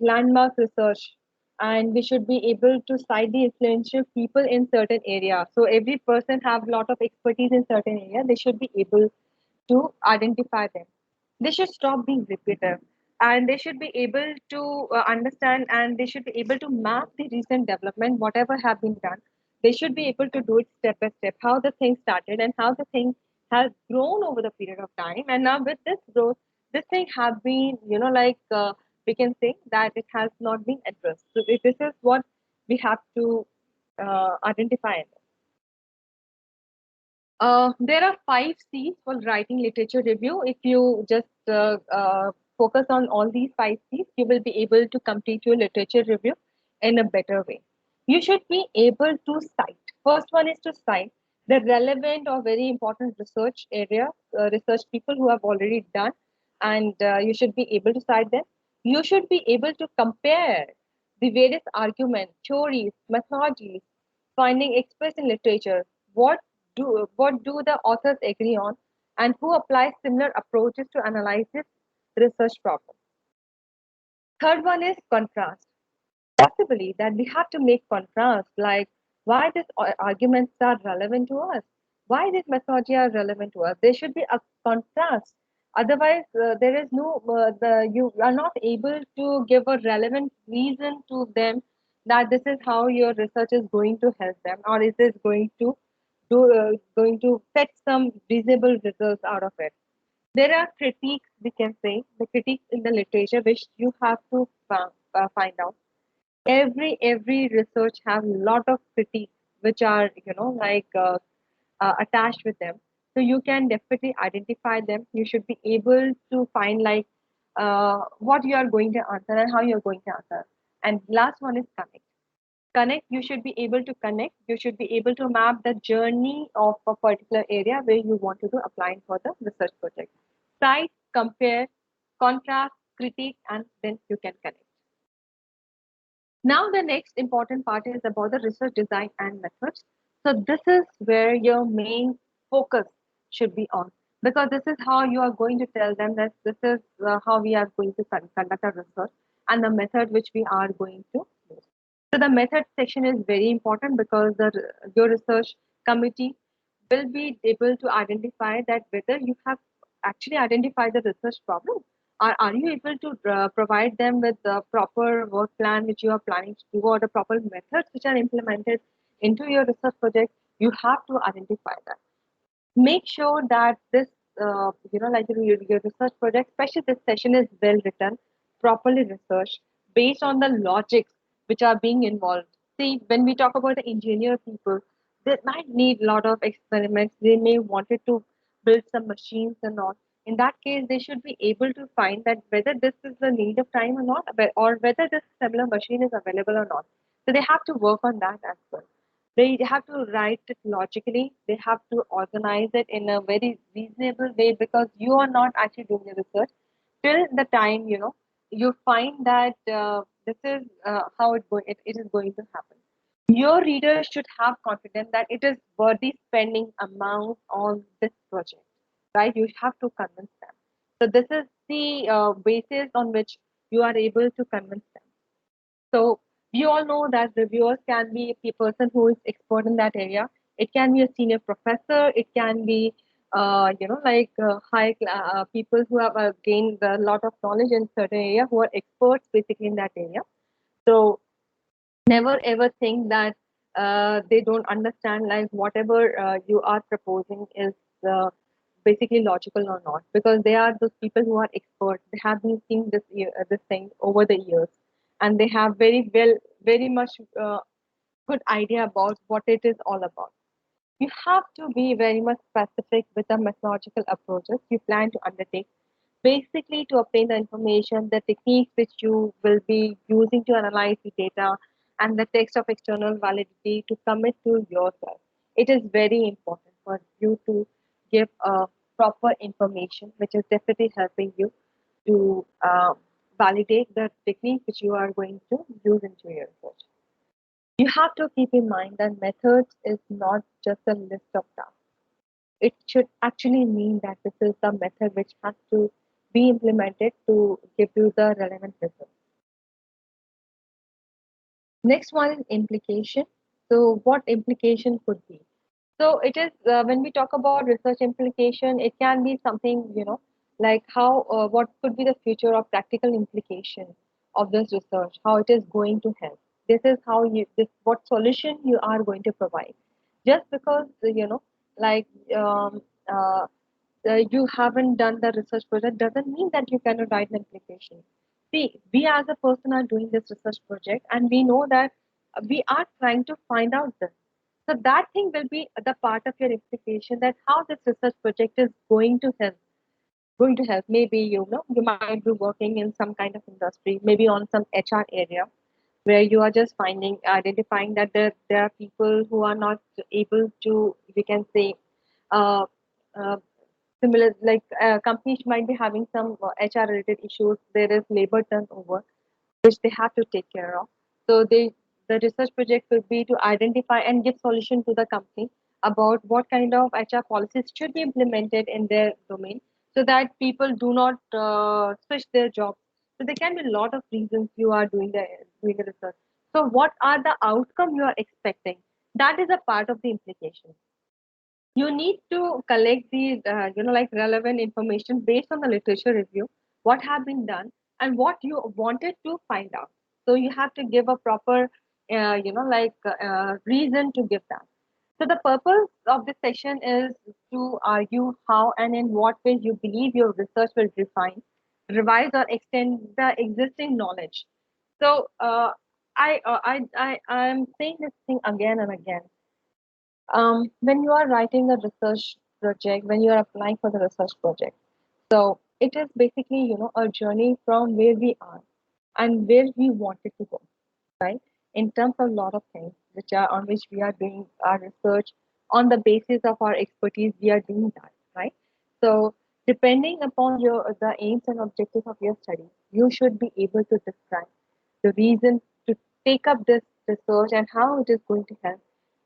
landmark research, and we should be able to cite the influential people in certain area. So every person have a lot of expertise in certain area. They should be able to identify them. They should stop being repetitive, and they should be able to understand, and they should be able to map the recent development, whatever have been done. They should be able to do it step by step, how the thing started and how the thing has grown over the period of time. And now with this growth, this thing have been, we can say that it has not been addressed. So this is what we have to identify. There are 5 C's for writing literature review. If you just focus on all these 5 C's, you will be able to complete your literature review in a better way. You should be able to cite. First one is to cite the relevant or very important research area, research people who have already done, and you should be able to cite them. You should be able to compare the various arguments, theories, methodologies, finding expressed in literature. What do the authors agree on, and who applies similar approaches to analyze this research problem? Third one is contrast. Possibly that we have to make contrast, like why these arguments are relevant to us, why this methodology are relevant to us. There should be a contrast. Otherwise, there is no you are not able to give a relevant reason to them that this is how your research is going to help them, or is this going to fetch some reasonable results out of it. There are critiques, we can say, the critiques in the literature which you have to find out. Every research have a lot of critiques which are attached with them. So you can definitely identify them. You should be able to find what you are going to answer and how you are going to answer. And last one is connect. You should be able to connect. You should be able to map the journey of a particular area where you want to do applying for the research project. Cite, compare, contrast, critique, and then you can connect. Now the next important part is about the research design and methods. So this is where your main focus should be on, because this is how you are going to tell them that this is how we are going to conduct our research and the method which we are going to use. So the method section is very important because your research committee will be able to identify that whether you have actually identified the research problem, or are you able to provide them with the proper work plan which you are planning to do, or the proper methods which are implemented into your research project. You have to identify that. Make sure that this your research project, especially this session, is well written, properly researched, based on the logics which are being involved. See, when we talk about the engineer people, they might need a lot of experiments. They may wanted to build some machines and all. In that case, they should be able to find that whether this is the need of time or not, or whether this similar machine is available or not. So they have to work on that as well. They have to write it logically. They have to organize it in a very reasonable way, because you are not actually doing the research till the time you find that this is how it is going to happen. Your readers should have confidence that it is worthy spending amount on this project, right? You have to convince them. So this is the basis on which you are able to convince them. So we all know that reviewers can be a person who is expert in that area. It can be a senior professor. It can be, people who have gained a lot of knowledge in certain area, who are experts basically in that area. So never ever think that they don't understand, like whatever you are proposing is uh, basically logical or not, because they are those people who are experts. They have been seeing this thing over the years, and they have very much good idea about what it is all about. You have to be very much specific with the methodological approaches you plan to undertake, basically to obtain the information, the techniques which you will be using to analyze the data, and the text of external validity to commit to yourself. It is very important for you to give a proper information, which is definitely helping you to validate the technique which you are going to use into your research. You have to keep in mind that methods is not just a list of tasks. It should actually mean that this is the method which has to be implemented to give you the relevant results. Next one is implication. So what implication could be? So it is when we talk about research implication, it can be something, like how what could be the future of practical implication of this research, how it is going to help. This is how this what solution you are going to provide. Just because like um, uh, you haven't done the research project doesn't mean that you cannot write an application. See, we as a person are doing this research project, and we know that we are trying to find out this. So that thing will be the part of your application, that how this research project is going to help. Going to help. Maybe you might be working in some kind of industry, maybe on some HR area, where you are just identifying that there are people who are not able to, we can say, uh, uh, similar, like companies might be having some HR related issues. There is labor turnover which they have to take care of. So the research project will be to identify and give solution to the company about what kind of HR policies should be implemented in their domain, so that people do not switch their jobs. So there can be a lot of reasons you are doing the research. So what are the outcome you are expecting? That is a part of the implication. You need to collect the relevant information based on the literature review, what have been done, and what you wanted to find out. So you have to give a proper reason to give that. So the purpose of this session is to argue how and in what ways you believe your research will refine, revise, or extend the existing knowledge So I'm saying this thing again and again. When you are writing a research project, when you are applying for the research project, so it is basically, a journey from where we are and where we wanted to go, right? In terms of a lot of things which are on which we are doing our research on the basis of our expertise, we are doing that, right? So depending upon the aims and objectives of your study, you should be able to describe the reason to take up this research and how it is going to help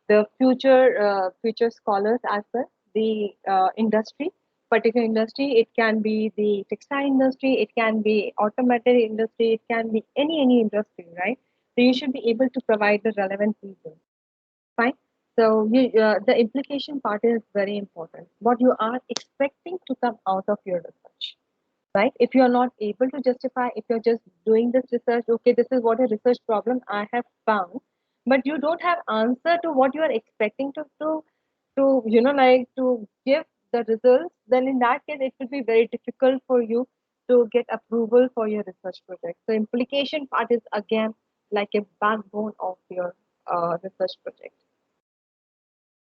the future scholars as well, the industry, particular industry. It can be the textile industry, it can be automotive industry, it can be any industry, right? So you should be able to provide the relevant reasons. Fine. So the implication part is very important. What you are expecting to come out of your research, right? If you are not able to justify, if you're just doing this research, okay, this is what a research problem I have found, but you don't have answer to what you are expecting to give the results, then in that case, it will be very difficult for you to get approval for your research project. So implication part is again like a backbone of your research project.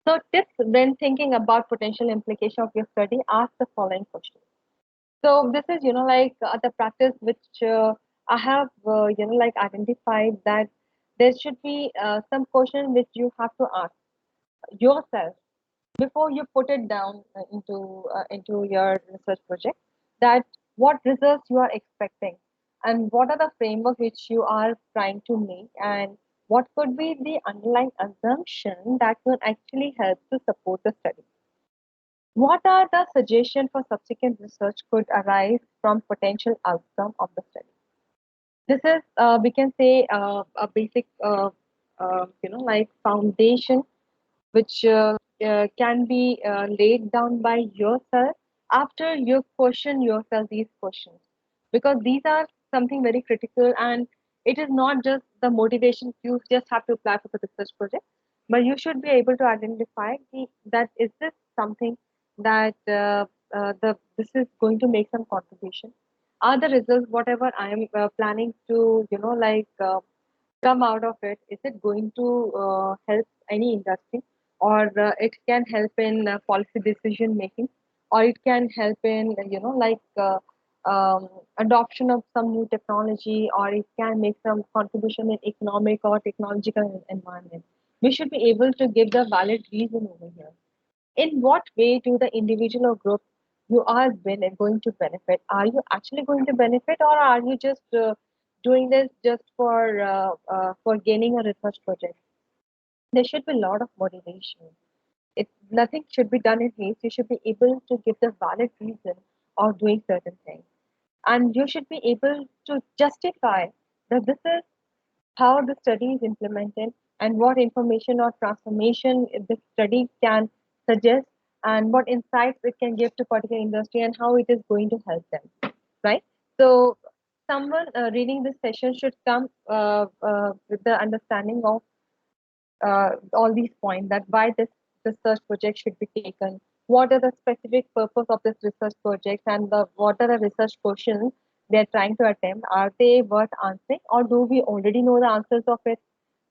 So tips when thinking about potential implication of your study, ask the following questions. So this is, the practice which I have, identified that there should be some question which you have to ask yourself before you put it down into your research project. That what results you are expecting, and what are the framework which you are trying to make, and what could be the underlying assumption that will actually help to support the study. What are the suggestions for subsequent research could arise from potential outcome of the study? This is, we can say, a basic, foundation which can be laid down by yourself after you question yourself these questions, because these are something very critical, and it is not just the motivation you just have to apply for the research project, but you should be able to identify that is this something that the this is going to make some contribution. Are the results whatever I am planning to come out of it, is it going to help any industry, or it can help in policy decision making, or it can help in adoption of some new technology, or it can make some contribution in economic or technological environment. We should be able to give the valid reason over here. In what way do the individual or group you are going to benefit? Are you actually going to benefit, or are you just doing this just for gaining a research project? There should be a lot of motivation. It Nothing should be done in haste. You should be able to give the valid reason of doing certain things, and you should be able to justify that this is how the study is implemented, and what information or transformation the study can suggest, and what insights it can give to particular industry, and how it is going to help them, right? So someone reading this session should come with the understanding of all these points, that why this research project should be taken, what are the specific purpose of this research project, and what are the research questions they're trying to attempt. Are they worth answering, or do we already know the answers of it?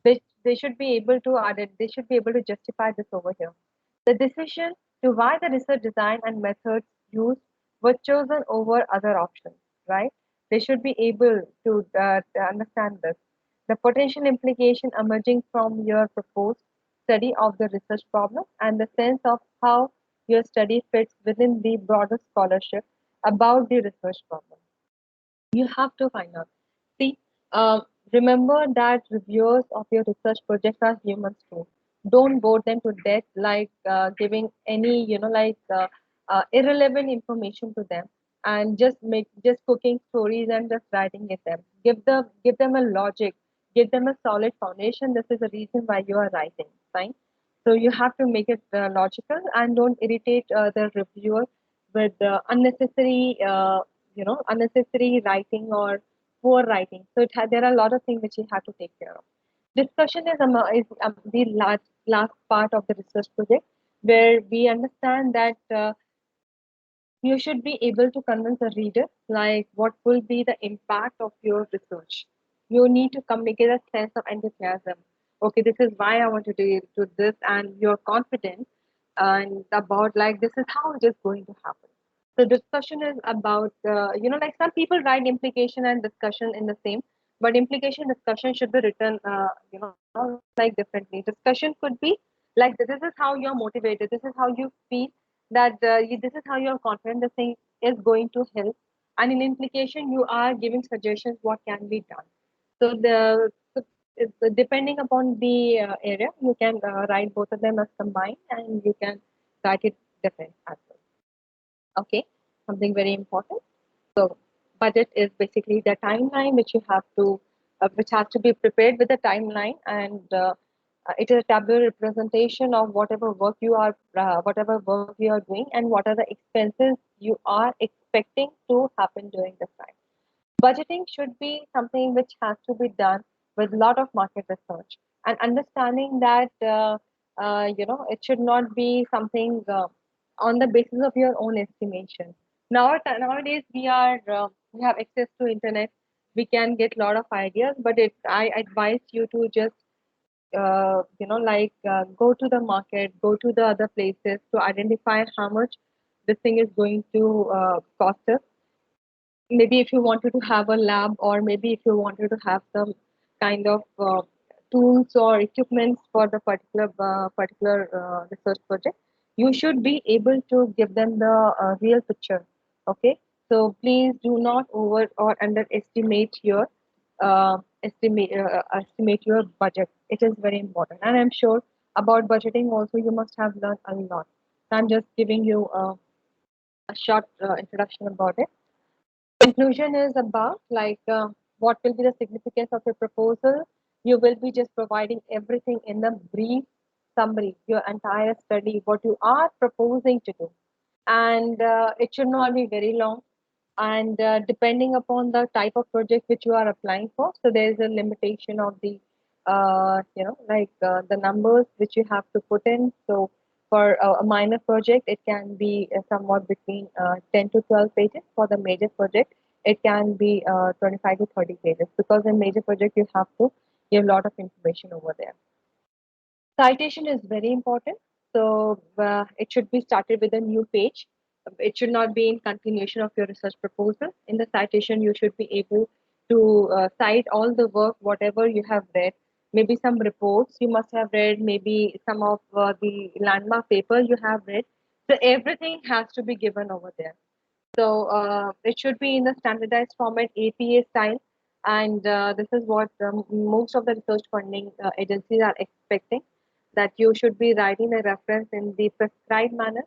They should be able to add it. They should be able to justify this over here. The decision to why the research design and methods used were chosen over other options, right? They should be able to understand this. The potential implication emerging from your proposed study of the research problem, and the sense of how your study fits within the broader scholarship about the research problem. You have to find out. See, remember that reviewers of your research projects are humans too. Don't bore them to death like giving any, irrelevant information to them, and just cooking stories and just writing it them. Give them a logic, give them a solid foundation. This is the reason why you are writing. Fine. So you have to make it logical, and don't irritate the reviewer with unnecessary writing or poor writing. So there are a lot of things which you have to take care of. Discussion is the last part of the research project, where we understand that you should be able to convince a reader like what will be the impact of your research. You need to communicate a sense of enthusiasm. Okay, this is why I want to do this, and you're confident and about like this is how it is going to happen. So discussion is about like some people write implication and discussion in the same, but implication discussion should be written like differently. Discussion could be like this is how you're motivated. This is how you feel that this is how you're confident the thing is going to help. And in implication, you are giving suggestions what can be done. So depending upon the area, you can write both of them as combined, and you can write it different as well. Okay, something very important. So budget is basically the timeline which you have to, which has to be prepared with the timeline, and it is a tabular representation of whatever work you are doing, and what are the expenses you are expecting to happen during this time. Budgeting should be something which has to be done with a lot of market research and understanding that it should not be something on the basis of your own estimation. Nowadays we have access to internet. We can get a lot of ideas, but I advise you to just go to the market, go to the other places to identify how much this thing is going to cost us. Maybe if you wanted to have a lab, or maybe if you wanted to have some kind of tools or equipments for the particular research project, you should be able to give them the real picture. Okay, so please do not over or underestimate your estimate your budget. It is very important, and I'm sure about budgeting also you must have learned a lot. So I'm just giving you a short introduction about it. Conclusion is about what will be the significance of your proposal. You will be just providing everything in the brief summary, your entire study, what you are proposing to do, and it should not be very long. And depending upon the type of project which you are applying for, so there is a limitation of the the numbers which you have to put in. So for a minor project, it can be somewhat between 10 to 12 pages. For the major project, it can be 25 to 30 pages, because in major project you have to give a lot of information over there. Citation is very important. So it should be started with a new page. It should not be in continuation of your research proposal. In the citation, you should be able to cite all the work, whatever you have read, maybe some reports you must have read, maybe some of the landmark paper you have read. So everything has to be given over there. So it should be in the standardized format, APA style, and this is what most of the research funding agencies are expecting, that you should be writing the reference in the prescribed manner.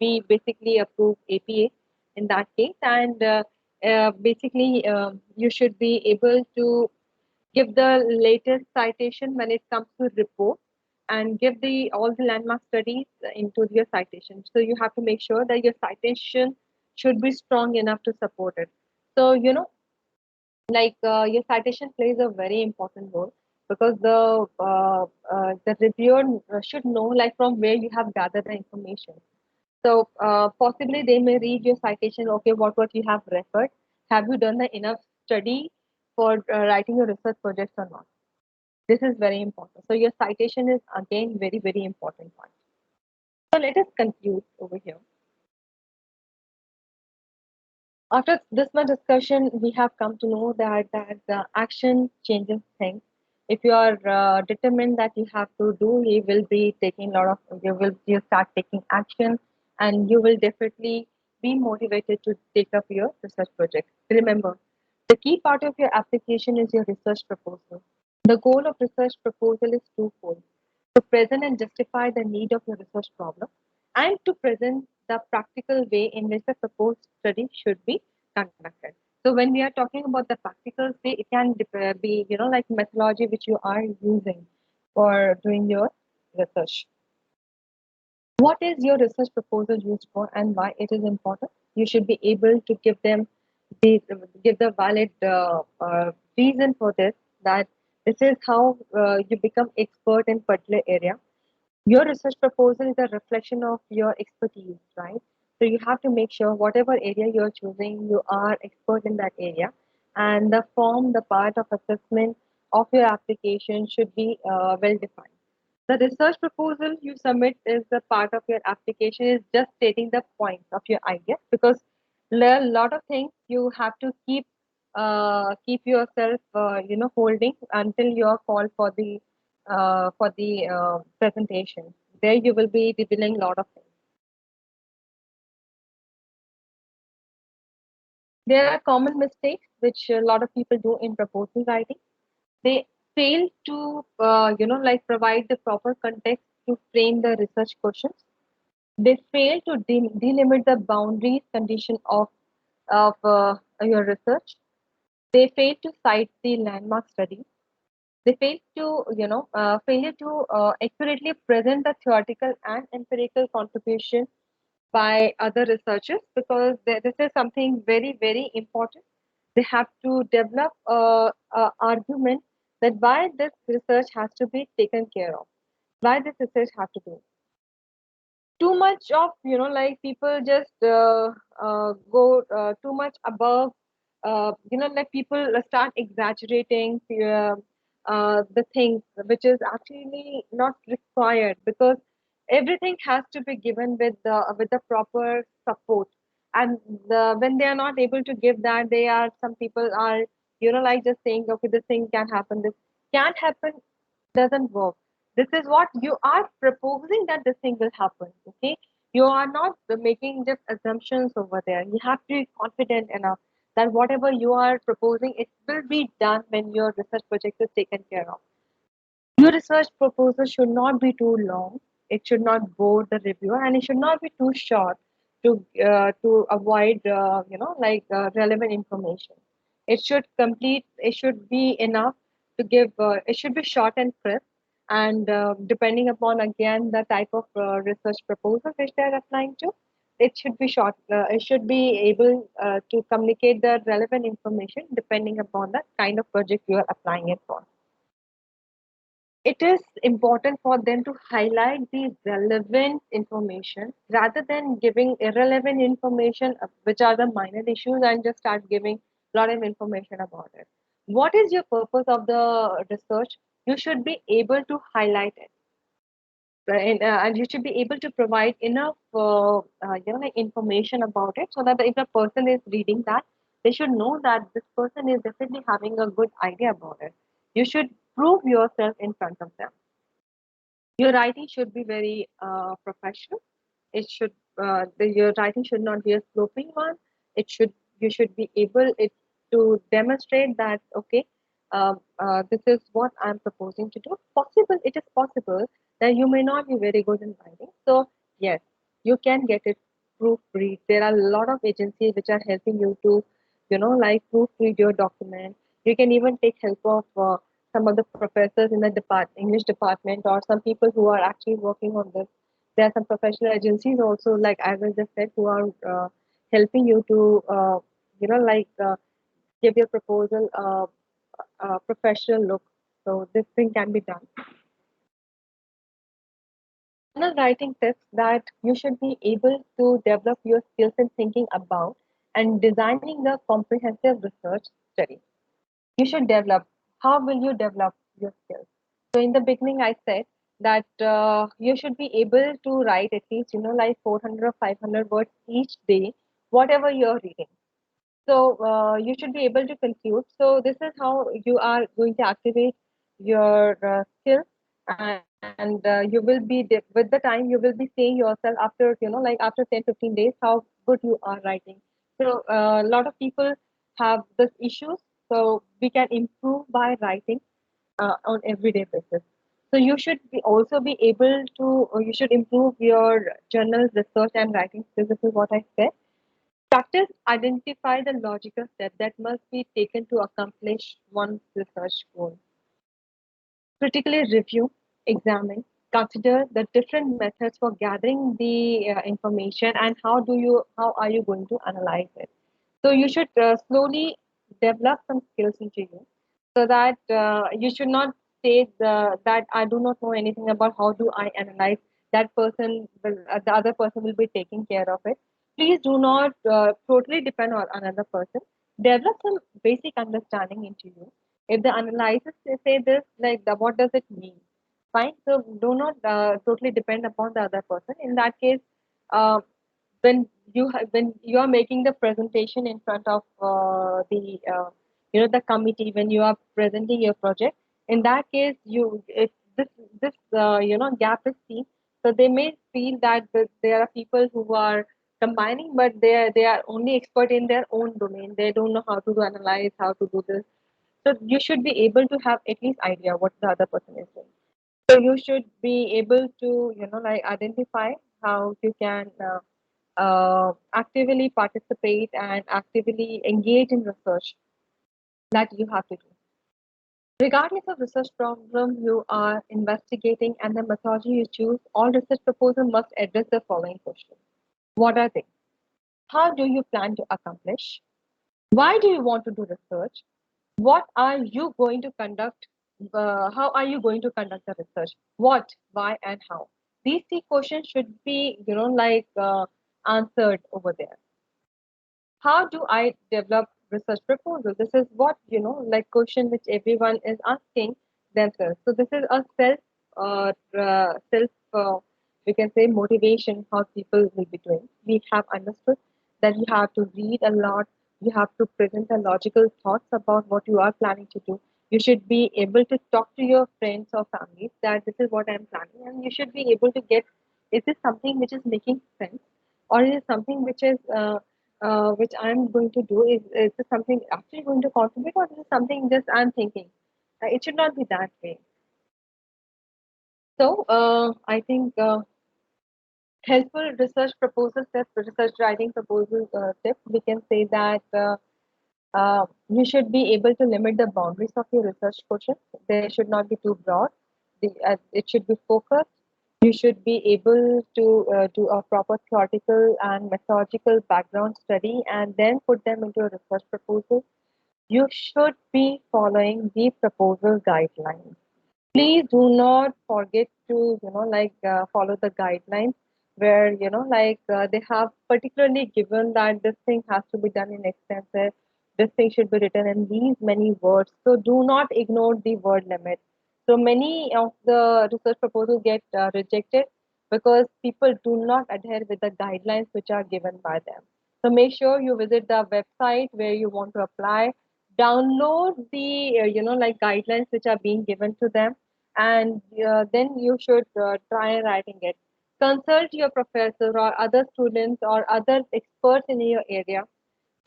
We basically approve APA in that case, and basically you should be able to give the latest citation when it comes to report, and give the all the landmark studies into your citation. So you have to make sure that your citation should be strong enough to support it. So your citation plays a very important role, because the reviewer should know like from where you have gathered the information. So possibly they may read your citation. Okay, what you have referred. Have you done the enough study for writing your research projects or not? This is very important. So your citation is again very important one. So let us conclude over here. After this much discussion, we have come to know that the action changes things. If you are determined that you have to do, you will be taking a lot of you start taking action, and you will definitely be motivated to take up your research project. Remember, the key part of your application is your research proposal. The goal of research proposal is twofold: to present and justify the need of your research problem, and to present the practical way in which the proposed study should be conducted. So when we are talking about the practical way, it can be like methodology which you are using for doing your research. What is your research proposal used for, and why it is important? You should be able to the, give the valid reason for this, that this is how you become expert in particular area. Your research proposal is a reflection of your expertise, right? So you have to make sure whatever area you're choosing, you are expert in that area. and the form, the part of assessment of your application should be well defined. The research proposal you submit is the part of your application is just stating the points of your idea, because there are a lot of things you have to keep yourself holding until you are called for the presentation. There you will be revealing a lot of things. There are common mistakes which a lot of people do in proposal writing. They fail to provide the proper context to frame the research questions. They fail to delimit the boundaries condition of your research. They fail to cite the landmark study. They failure to accurately present the theoretical and empirical contribution by other researchers, because this is something very, very important. They have to develop a argument that why this research has to be taken care of, why this research has to be. Too much of, people just go too much above, like people start exaggerating the things which is actually not required, because everything has to be given with the proper support. And when they are not able to give that, they are some people are just saying, okay, this thing can happen, this can't happen, doesn't work. This is what you are proposing, that this thing will happen. Okay, you are not making just assumptions over there. You have to be confident enough that whatever you are proposing, it will be done when your research project is taken care of. Your research proposal should not be too long. It should not bore the reviewer, and it should not be too short to avoid relevant information. It should complete. It should be enough to give. It should be short and crisp, and depending upon again the type of research proposal which they are applying to, it should be short. It should be able to communicate the relevant information depending upon the kind of project you are applying it for. It is important for them to highlight the relevant information rather than giving irrelevant information, which are the minor issues, and just start giving a lot of information about it. What is your purpose of the research? You should be able to highlight it. And you should be able to provide enough information about it, so that if a person is reading that, they should know that this person is definitely having a good idea about it. You should prove yourself in front of them. Your writing should be very professional. It should your writing should not be a sloping one. It should You should be able to demonstrate that, okay, this is what I'm proposing to do. Possible, it is possible that you may not be very good in writing. So yes, you can get it proofread. There are a lot of agencies which are helping you to, proofread your document. You can even take help of some of the professors in the English department, or some people who are actually working on this. There are some professional agencies also, like I was just said, who are helping you to, give your proposal a professional look. So this thing can be done. Journal writing tips that you should be able to develop your skills in thinking about and designing the comprehensive research study. You should develop. How will you develop your skills? So in the beginning, I said that you should be able to write at least, like 400 or 500 words each day, whatever you're reading. So you should be able to conclude. So this is how you are going to activate your skills, and you will be with the time you will be seeing yourself after, like after 10-15 days, how good you are writing. So a lot of people have this issues. So we can improve by writing on everyday basis. So you should also be able to, or you should improve your journal research and writing skills. This is what I said. Practice identify the logical step that must be taken to accomplish one's research goal. Critically review, examine, consider the different methods for gathering the information, and how are you going to analyze it. So you should slowly develop some skills into you, so that you should not say that I do not know anything about how do I analyze. That person will, the other person will be taking care of it. Please do not totally depend on another person. develop some basic understanding into you. If the analysis say this, like what does it mean? Fine. So do not totally depend upon the other person. In that case, uh, when you are making the presentation in front of the the committee, when you are presenting your project, in that case you if this gap is seen, so they may feel that there are people who are combining, but they are only expert in their own domain. They don't know how to do analyze, how to do this. So you should be able to have at least idea what the other person is doing. So you should be able to identify how you can actively participate and actively engage in research that you have to do. Regardless of research problem you are investigating and the methodology you choose, all research proposals must address the following questions. What are they? How do you plan to accomplish? Why do you want to do research? What are you going to conduct? How are you going to conduct the research? What, why, and how? These three questions should be, answered over there. How do I develop research proposal? This is what question which everyone is asking themselves. So this is a self we can say motivation how people will be doing. We have understood that you have to read a lot. You have to present a logical thoughts about what you are planning to do. You should be able to talk to your friends or families that this is what I'm planning, and you should be able to get, is this something which is making sense, or is it something which I'm going to do? Is this something actually going to contribute, or is it something just I'm thinking? It should not be that way. So I think helpful research proposal tip, research writing proposal tip, we can say that you should be able to limit the boundaries of your research question. They should not be too broad. It should be focused. You should be able to do a proper theoretical and methodological background study and then put them into a research proposal. You should be following the proposal guidelines. Please do not forget to follow the guidelines where they have particularly given that this thing has to be done in extensive, this thing should be written in these many words. So do not ignore the word limit. So many of the research proposals get rejected because people do not adhere with the guidelines which are given by them. So make sure you visit the website where you want to apply, download the guidelines which are being given to them, and then you should try writing it. Consult your professor or other students or other experts in your area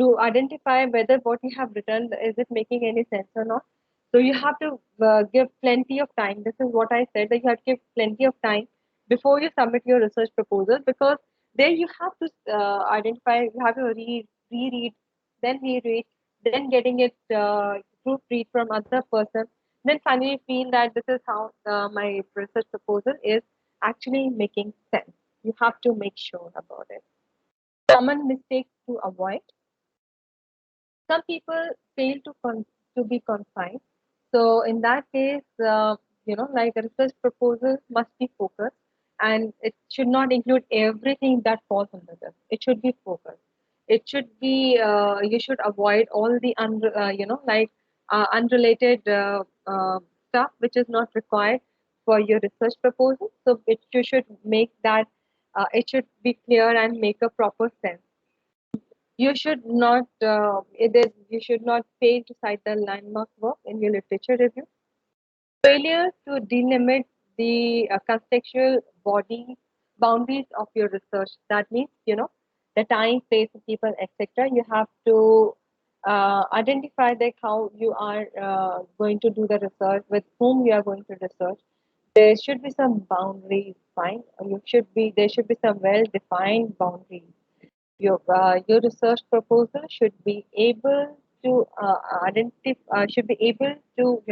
to identify whether what you have written is it making any sense or not. So you have to give plenty of time. This is what I said, that you have to give plenty of time before you submit your research proposal, because there you have to identify, you have to reread, then reread, then getting it proofread from other person, then finally feel that this is how my research proposal is actually making sense. You have to make sure about it. Common mistakes to avoid. Some people fail to be concise. So in that case, a research proposal must be focused, and it should not include everything that falls under this. It should be focused. It should be you should avoid all the unrelated stuff which is not required for your research proposal. So you should make that it should be clear and make a proper sense. You should not fail to cite the landmark work in your literature review. Failure to delimit the contextual body boundaries of your research. That means, the time, place, people, etc. You have to identify like how you are going to do the research, with whom you are going to research. There should be some boundaries, fine. There should be some well-defined boundaries. Your research proposal should be able to identify, should be able to,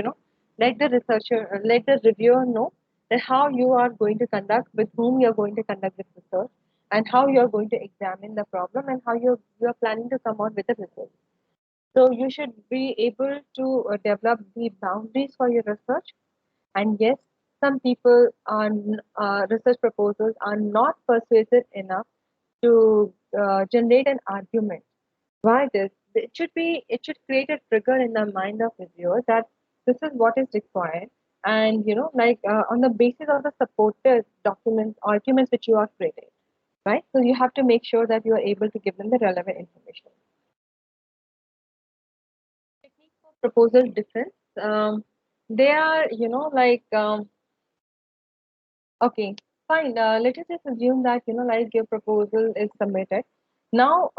let the reviewer know that how you are going to conduct, with whom you are going to conduct this research, and how you are going to examine the problem, and how you are planning to come out with a result. So you should be able to develop the boundaries for your research. And yes, some people on research proposals are not persuasive enough to generate an argument. Why this? it should create a trigger in the mind of reviewer that this is what is required, and on the basis of the supported documents arguments which you are creating, right? So you have to make sure that you are able to give them the relevant information. Technique for proposal defense. They are, okay, fine. Let us just assume that your proposal is submitted. Now,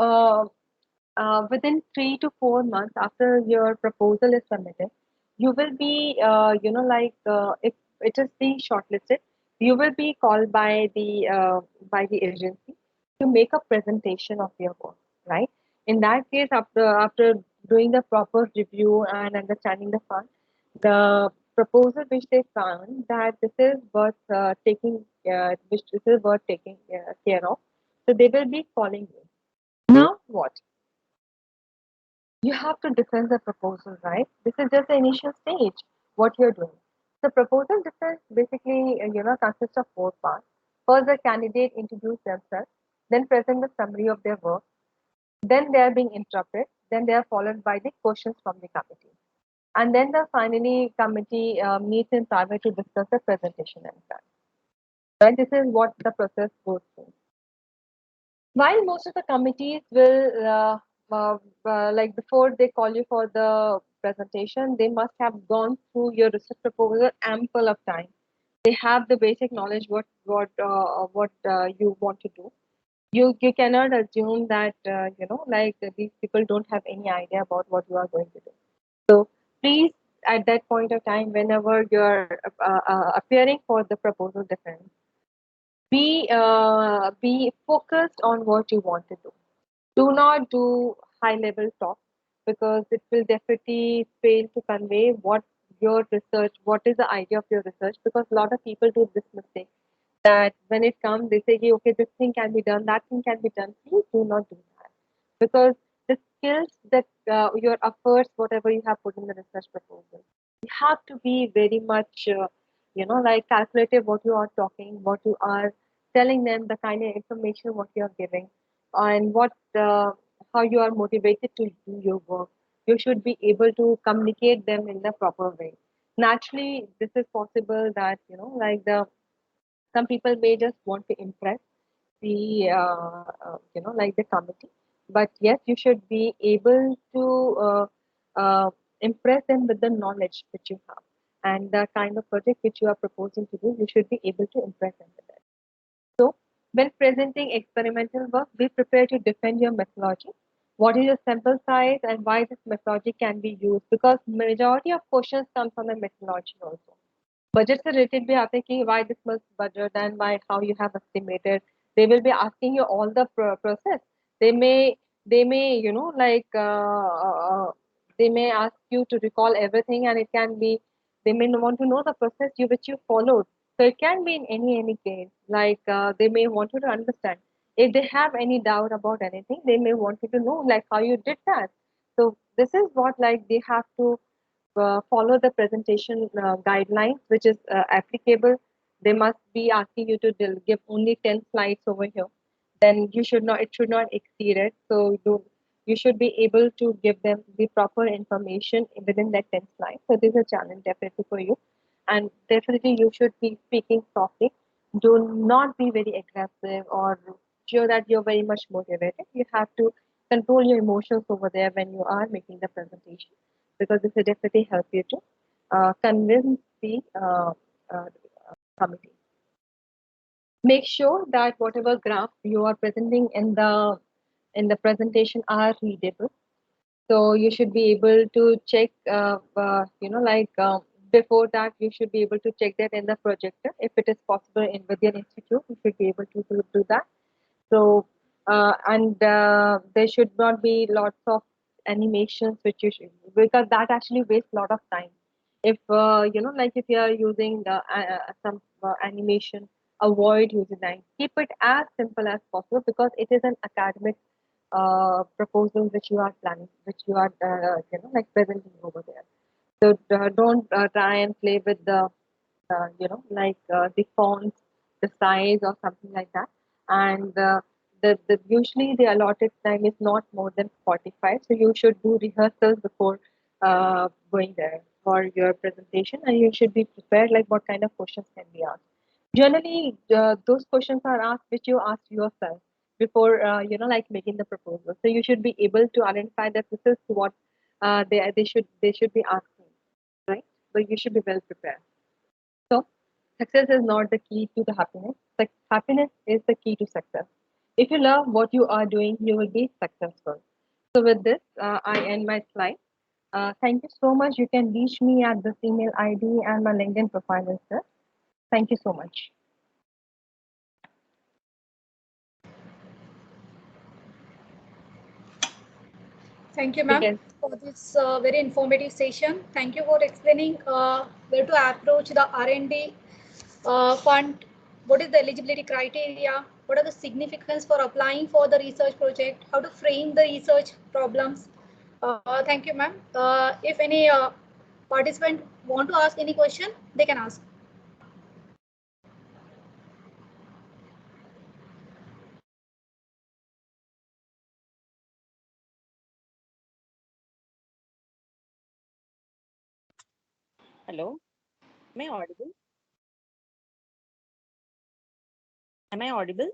within 3 to 4 months after your proposal is submitted, you will be, if it is being shortlisted, you will be called by the agency to make a presentation of your work, right? In that case, after doing the proper review and understanding the fund, the proposal which they found that this is worth which this is worth taking care of, so they will be calling you. Now what? You have to defend the proposal, right? This is just the initial stage, what you're doing. The proposal defense basically, consists of 4 parts. First, the candidate introduce themselves, then present the summary of their work, then they are being interrupted, then they are followed by the questions from the committee. And then the finally committee meets in private to discuss the presentation and plan. Right? This is what the process goes through. While most of the committees will, like before they call you for the presentation, they must have gone through your research proposal ample of time. They have the basic knowledge what you want to do. You cannot assume that these people don't have any idea about what you are going to do. So please, at that point of time, whenever you're appearing for the proposal defense, be focused on what you want to do. Do not do high level talk, because it will definitely fail to convey what your research, what is the idea of your research, because a lot of people do this mistake that when it comes, they say, "Hey, okay, this thing can be done, that thing can be done." Please do not do that, because the skills that your efforts, whatever you have put in the research proposal, you have to be very much, calculative what you are talking, what you are telling them, the kind of information what you are giving, and how you are motivated to do your work. You should be able to communicate them in the proper way. Naturally, this is possible that some people may just want to impress the committee, but yes, you should be able to impress them with the knowledge which you have and the kind of project which you are proposing to do. You should be able to impress them with it. So, when presenting experimental work, be prepared to defend your methodology. What is your sample size and why this methodology can be used? Because majority of questions come from the methodology also. Budget से related भी आते हैं कि why this much budget and why how you have estimated. They will be asking you all the process. They may they may ask you to recall everything, and it can be they may want to know the process which you followed. So it can be in any case. They may want you to understand. If they have any doubt about anything, they may want you to know like how you did that. So this is what like they have to follow the presentation guidelines, which is applicable. They must be asking you to give only 10 slides over here. Then it should not exceed it. So you should be able to give them the proper information within that 10 slides. So this is a challenge definitely for you. And definitely you should be speaking softly. Do not be very aggressive or show that you're very much motivated. You have to control your emotions over there when you are making the presentation, because this will definitely help you to convince the uh, committee. Make sure that whatever graph you are presenting in the presentation are readable. So you should be able to check, before that you should be able to check that in the projector. If it is possible in within institute, you should be able to do that. So and there should not be lots of animations which you should, because that actually wastes a lot of time. If if you are using some animation, avoid using that. Keep it as simple as possible, because it is an academic proposal which you are planning, which you are presenting over there. So don't try and play with the fonts, the size or something like that. And usually the allotted time is not more than 45. So you should do rehearsals before going there for your presentation, and you should be prepared like what kind of questions can be asked. Generally, those questions are asked which you ask yourself before like making the proposal. So you should be able to identify that this is what they should be asking, right? So you should be well prepared. So success is not the key to the happiness. Happiness is the key to success. If you love what you are doing, you will be successful. So with this, I end my slide. Thank you so much. You can reach me at this email ID and my LinkedIn profile is there. Thank you so much. Thank you, ma'am, Begin. for this very informative session. Thank you for explaining where to approach the R&D fund, what is the eligibility criteria, what are the significance for applying for the research project, how to frame the research problems. Thank you, ma'am. If any participant want to ask any question, they can ask. Hello, am I audible? Am I audible?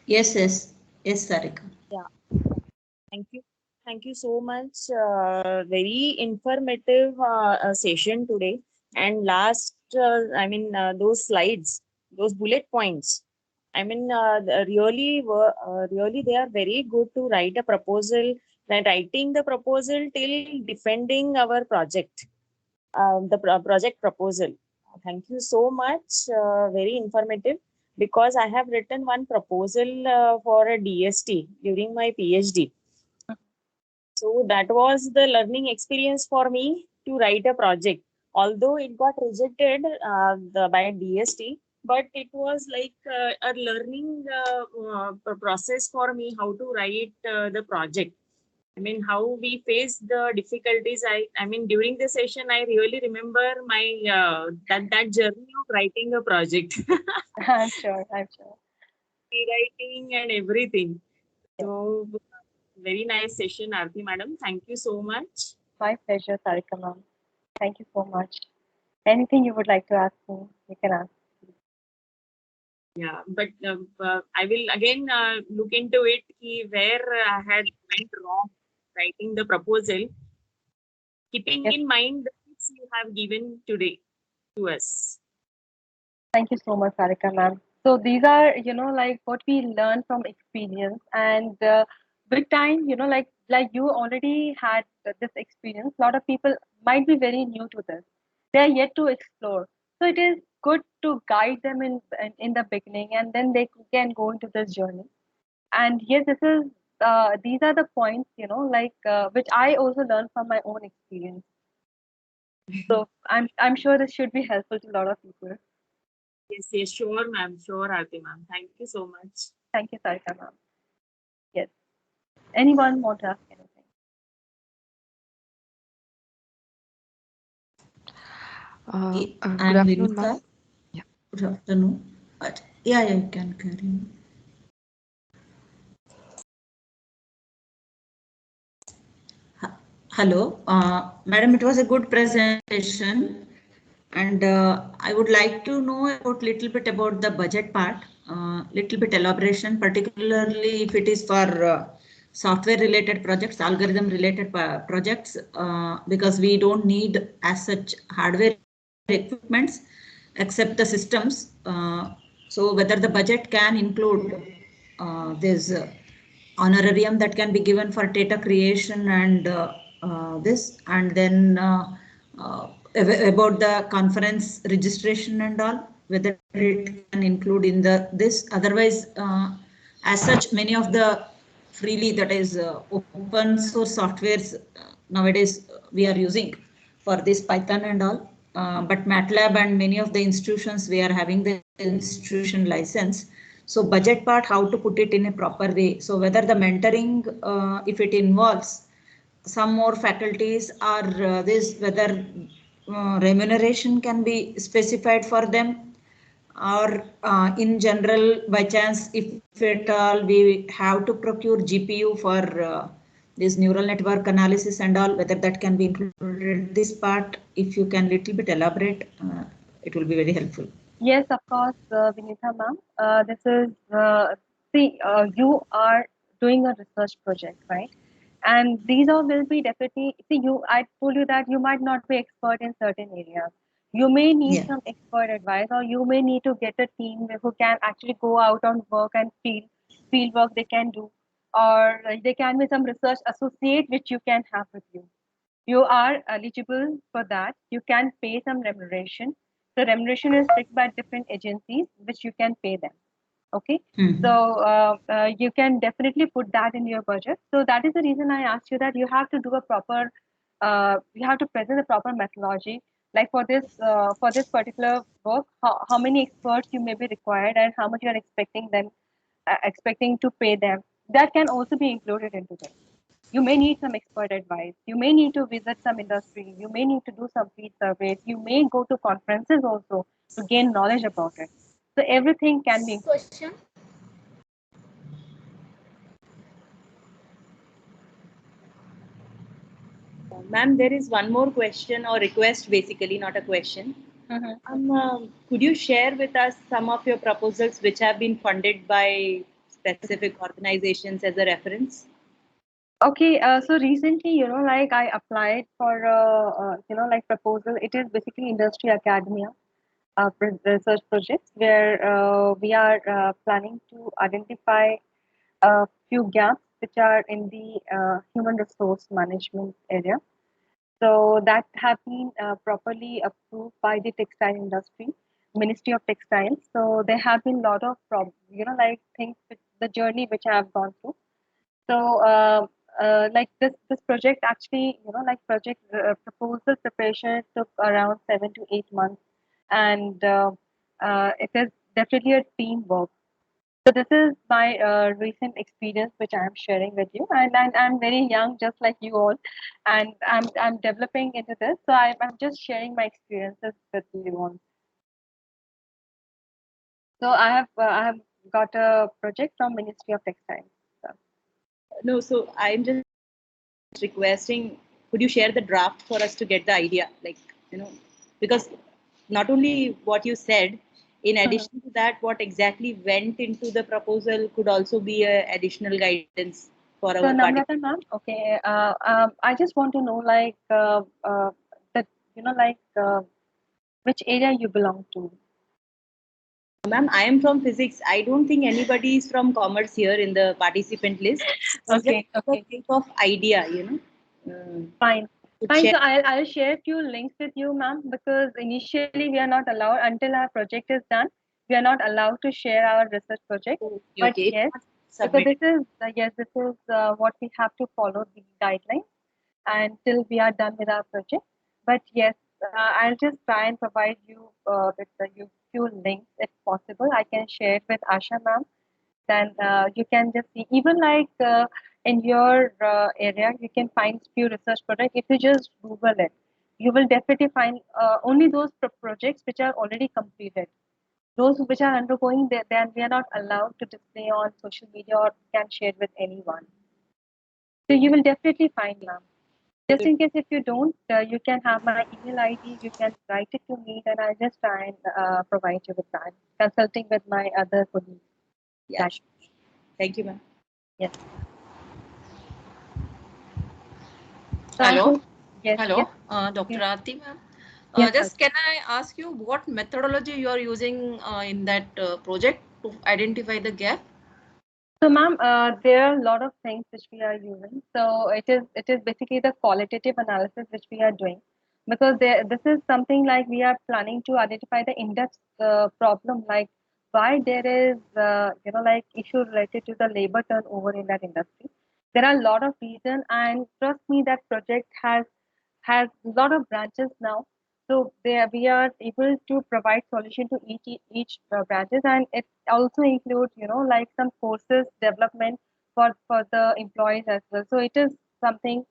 Yes, Sarika. Yeah. Thank you so much. Very informative session today. And last, those slides, those bullet points. Really, really, they are very good to write a proposal. Writing the proposal till defending our project, project proposal. Thank you so much. Very informative. Because I have written one proposal for a DST during my PhD. So that was the learning experience for me to write a project. Although it got rejected by DST, but it was like a learning process for me how to write the project. How we face the difficulties. During the session, I really remember my that journey of writing a project. I'm sure. Rewriting and everything. Yeah. So very nice session, Aarti madam. Thank you so much. My pleasure, Sarika ma'am. Thank you so much. Anything you would like to ask me, you can ask. Yeah, but I will again look into it where I had went wrong writing the proposal, keeping Yes. in mind the tips you have given today to us. Thank you so much, Sarika ma'am. So these are, like what we learn from experience, and with time, like you already had this experience. A lot of people might be very new to this. They are yet to explore. So it is good to guide them in the beginning, and then they can go into this journey. And yes, these are the points, which I also learned from my own experience. So I'm sure this should be helpful to a lot of people. Yes, sure, ma'am. Sure, Aarti ma'am. Thank you so much. Thank you, Sarika ma'am. Yes. Anyone want to ask anything? I'm afternoon, Renuka. ma'am. Yeah. Good afternoon. Yeah, you can carry on. Hello, madam. It was a good presentation, and I would like to know about little bit about the budget part. Little bit elaboration, particularly if it is for software related projects, algorithm related projects, because we don't need as such hardware equipments except the systems. So whether the budget can include this honorarium that can be given for data creation and this, and then about the conference registration and all, whether it can include in this. Otherwise, as such, many of the freely, that is open source softwares nowadays we are using for this Python and all. But MATLAB and many of the institutions, we are having the institution license. So budget part, how to put it in a proper way. So whether the mentoring, if it involves some more faculties, or whether remuneration can be specified for them, or in general, by chance, if at all we have to procure GPU for this neural network analysis and all, whether that can be included in this part, if you can little bit elaborate, it will be very helpful. Yes, of course, Vinitha ma'am. This is, you are doing a research project, right? And these all will be definitely, I told you that you might not be expert in certain areas. You may need Yeah. some expert advice, or you may need to get a team who can actually go out on work and field work they can do, or there can be some research associate which you can have with you. You are eligible for that. You can pay some remuneration. The remuneration is picked by different agencies, which you can pay them. Okay. Mhm. So you can definitely put that in your budget. So that is the reason I asked you that you have to do a proper, you have to present a proper methodology. Like for this particular work, how many experts you may be required and how much you are expecting to pay them. That can also be included into this. You may need some expert advice. You may need to visit some industry. You may need to do some field surveys. You may go to conferences also to gain knowledge about it. So everything can be. Question. Ma'am, there is one more question or request, basically, not a question. Could you share with us some of your proposals which have been funded by specific organizations as a reference? Okay, so recently, like I applied for, like proposal. It is basically industry academia research projects where we are planning to identify a few gaps which are in the human resource management area. So that have been properly approved by the textile industry, Ministry of Textiles. So there have been a lot of, like things, the journey which I have gone through. So, like this project actually, like project proposal preparation took around 7 to 8 months, and it is definitely a teamwork. So this is my recent experience which I am sharing with you, and I'm very young, just like you all, and I'm developing into this. So I'm just sharing my experiences with you all. So I have got a project from Ministry of Textiles. So. No, so I'm just requesting, could you share the draft for us to get the idea? Like, because not only what you said, in addition to that, what exactly went into the proposal could also be a additional guidance for So our Namrata participants. ma'am, okay, I just want to know like that like which area you belong to. Ma'am, I am from physics. I don't think anybody is from commerce here in the participant list. So just Okay, a okay, bit of idea, fine, could fine. share. So I'll share a few links with you, ma'am, because initially we are not allowed until our project is done. We are not allowed to share our research project. Okay, But okay. It's yes, not because submitted. this is what we have to follow the guidelines until we are done with our project. But yes, I'll just try and provide you with you few links if possible. I can share it with Asha ma'am. Then you can just see even like in your area, you can find few research projects. If you just Google it, you will definitely find only those projects which are already completed. Those which are undergoing, then we are not allowed to display on social media or can share with anyone. So you will definitely find, ma'am. Just in case if you don't, you can have my email ID. You can write it to me, then I'll just try and provide you with that. Consulting with my other colleagues. Yeah, That sure. Thank you, ma'am. yes. So I Hello, hope yes, hello, yes, Dr. yes, Aarti ma'am. yes. Just can I ask you what methodology you are using in that project to identify the gap? So, ma'am, there are a lot of things which we are using. So it is basically the qualitative analysis which we are doing, because this is something like we are planning to identify the in-depth problem, like why there is like issue related to the labor turnover in that industry. There are a lot of reasons, and trust me, that project has a lot of branches now. So there we are able to provide solution to each branches, and it also includes like some courses development for the employees as well. So it is something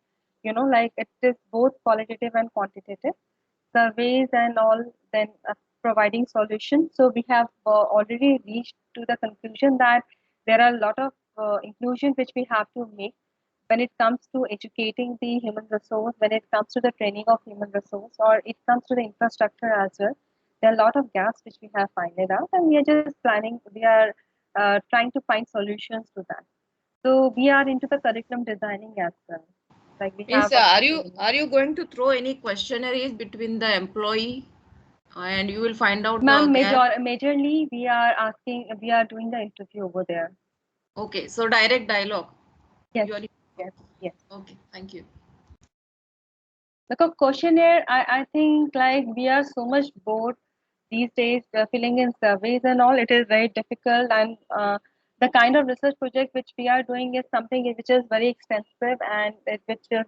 like it is both qualitative and quantitative surveys and all. Then providing solutions. So we have already reached to the conclusion that there are a lot of inclusion which we have to make when it comes to educating the human resource, when it comes to the training of human resource, or it comes to the infrastructure as well. There are a lot of gaps which we have found out, and we are just planning, we are trying to find solutions to that. So we are into the curriculum designing as well. Like we Yes, have a are you going to throw any questionnaires between the employee and you will find out the Ma'am, gap? majorly we are doing the interview over there. Okay, so direct dialogue. Yes, You are, yes. okay, thank you. Because questionnaire, I think like we are so much bored these days filling in surveys and all. It is very difficult, and the kind of research project which we are doing is something which is very extensive and which is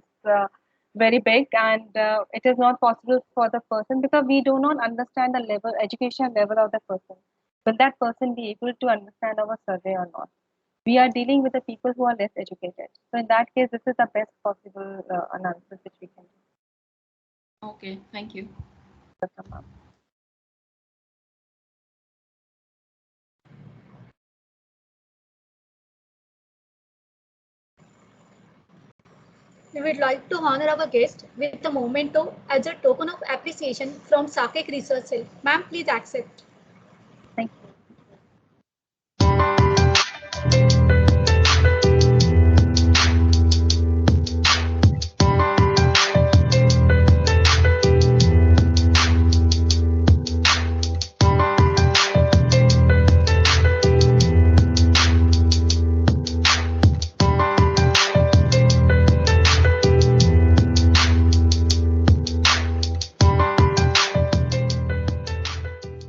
very big, and it is not possible for the person because we do not understand the level, education level of the person. Will that person be able to understand our survey or not? We are dealing with the people who are less educated. So in that case, this is the best possible analysis which we can do. Okay, thank you. We would like to honor our guest with a memento as a token of appreciation from Sakek Research Cell. Ma'am, please accept.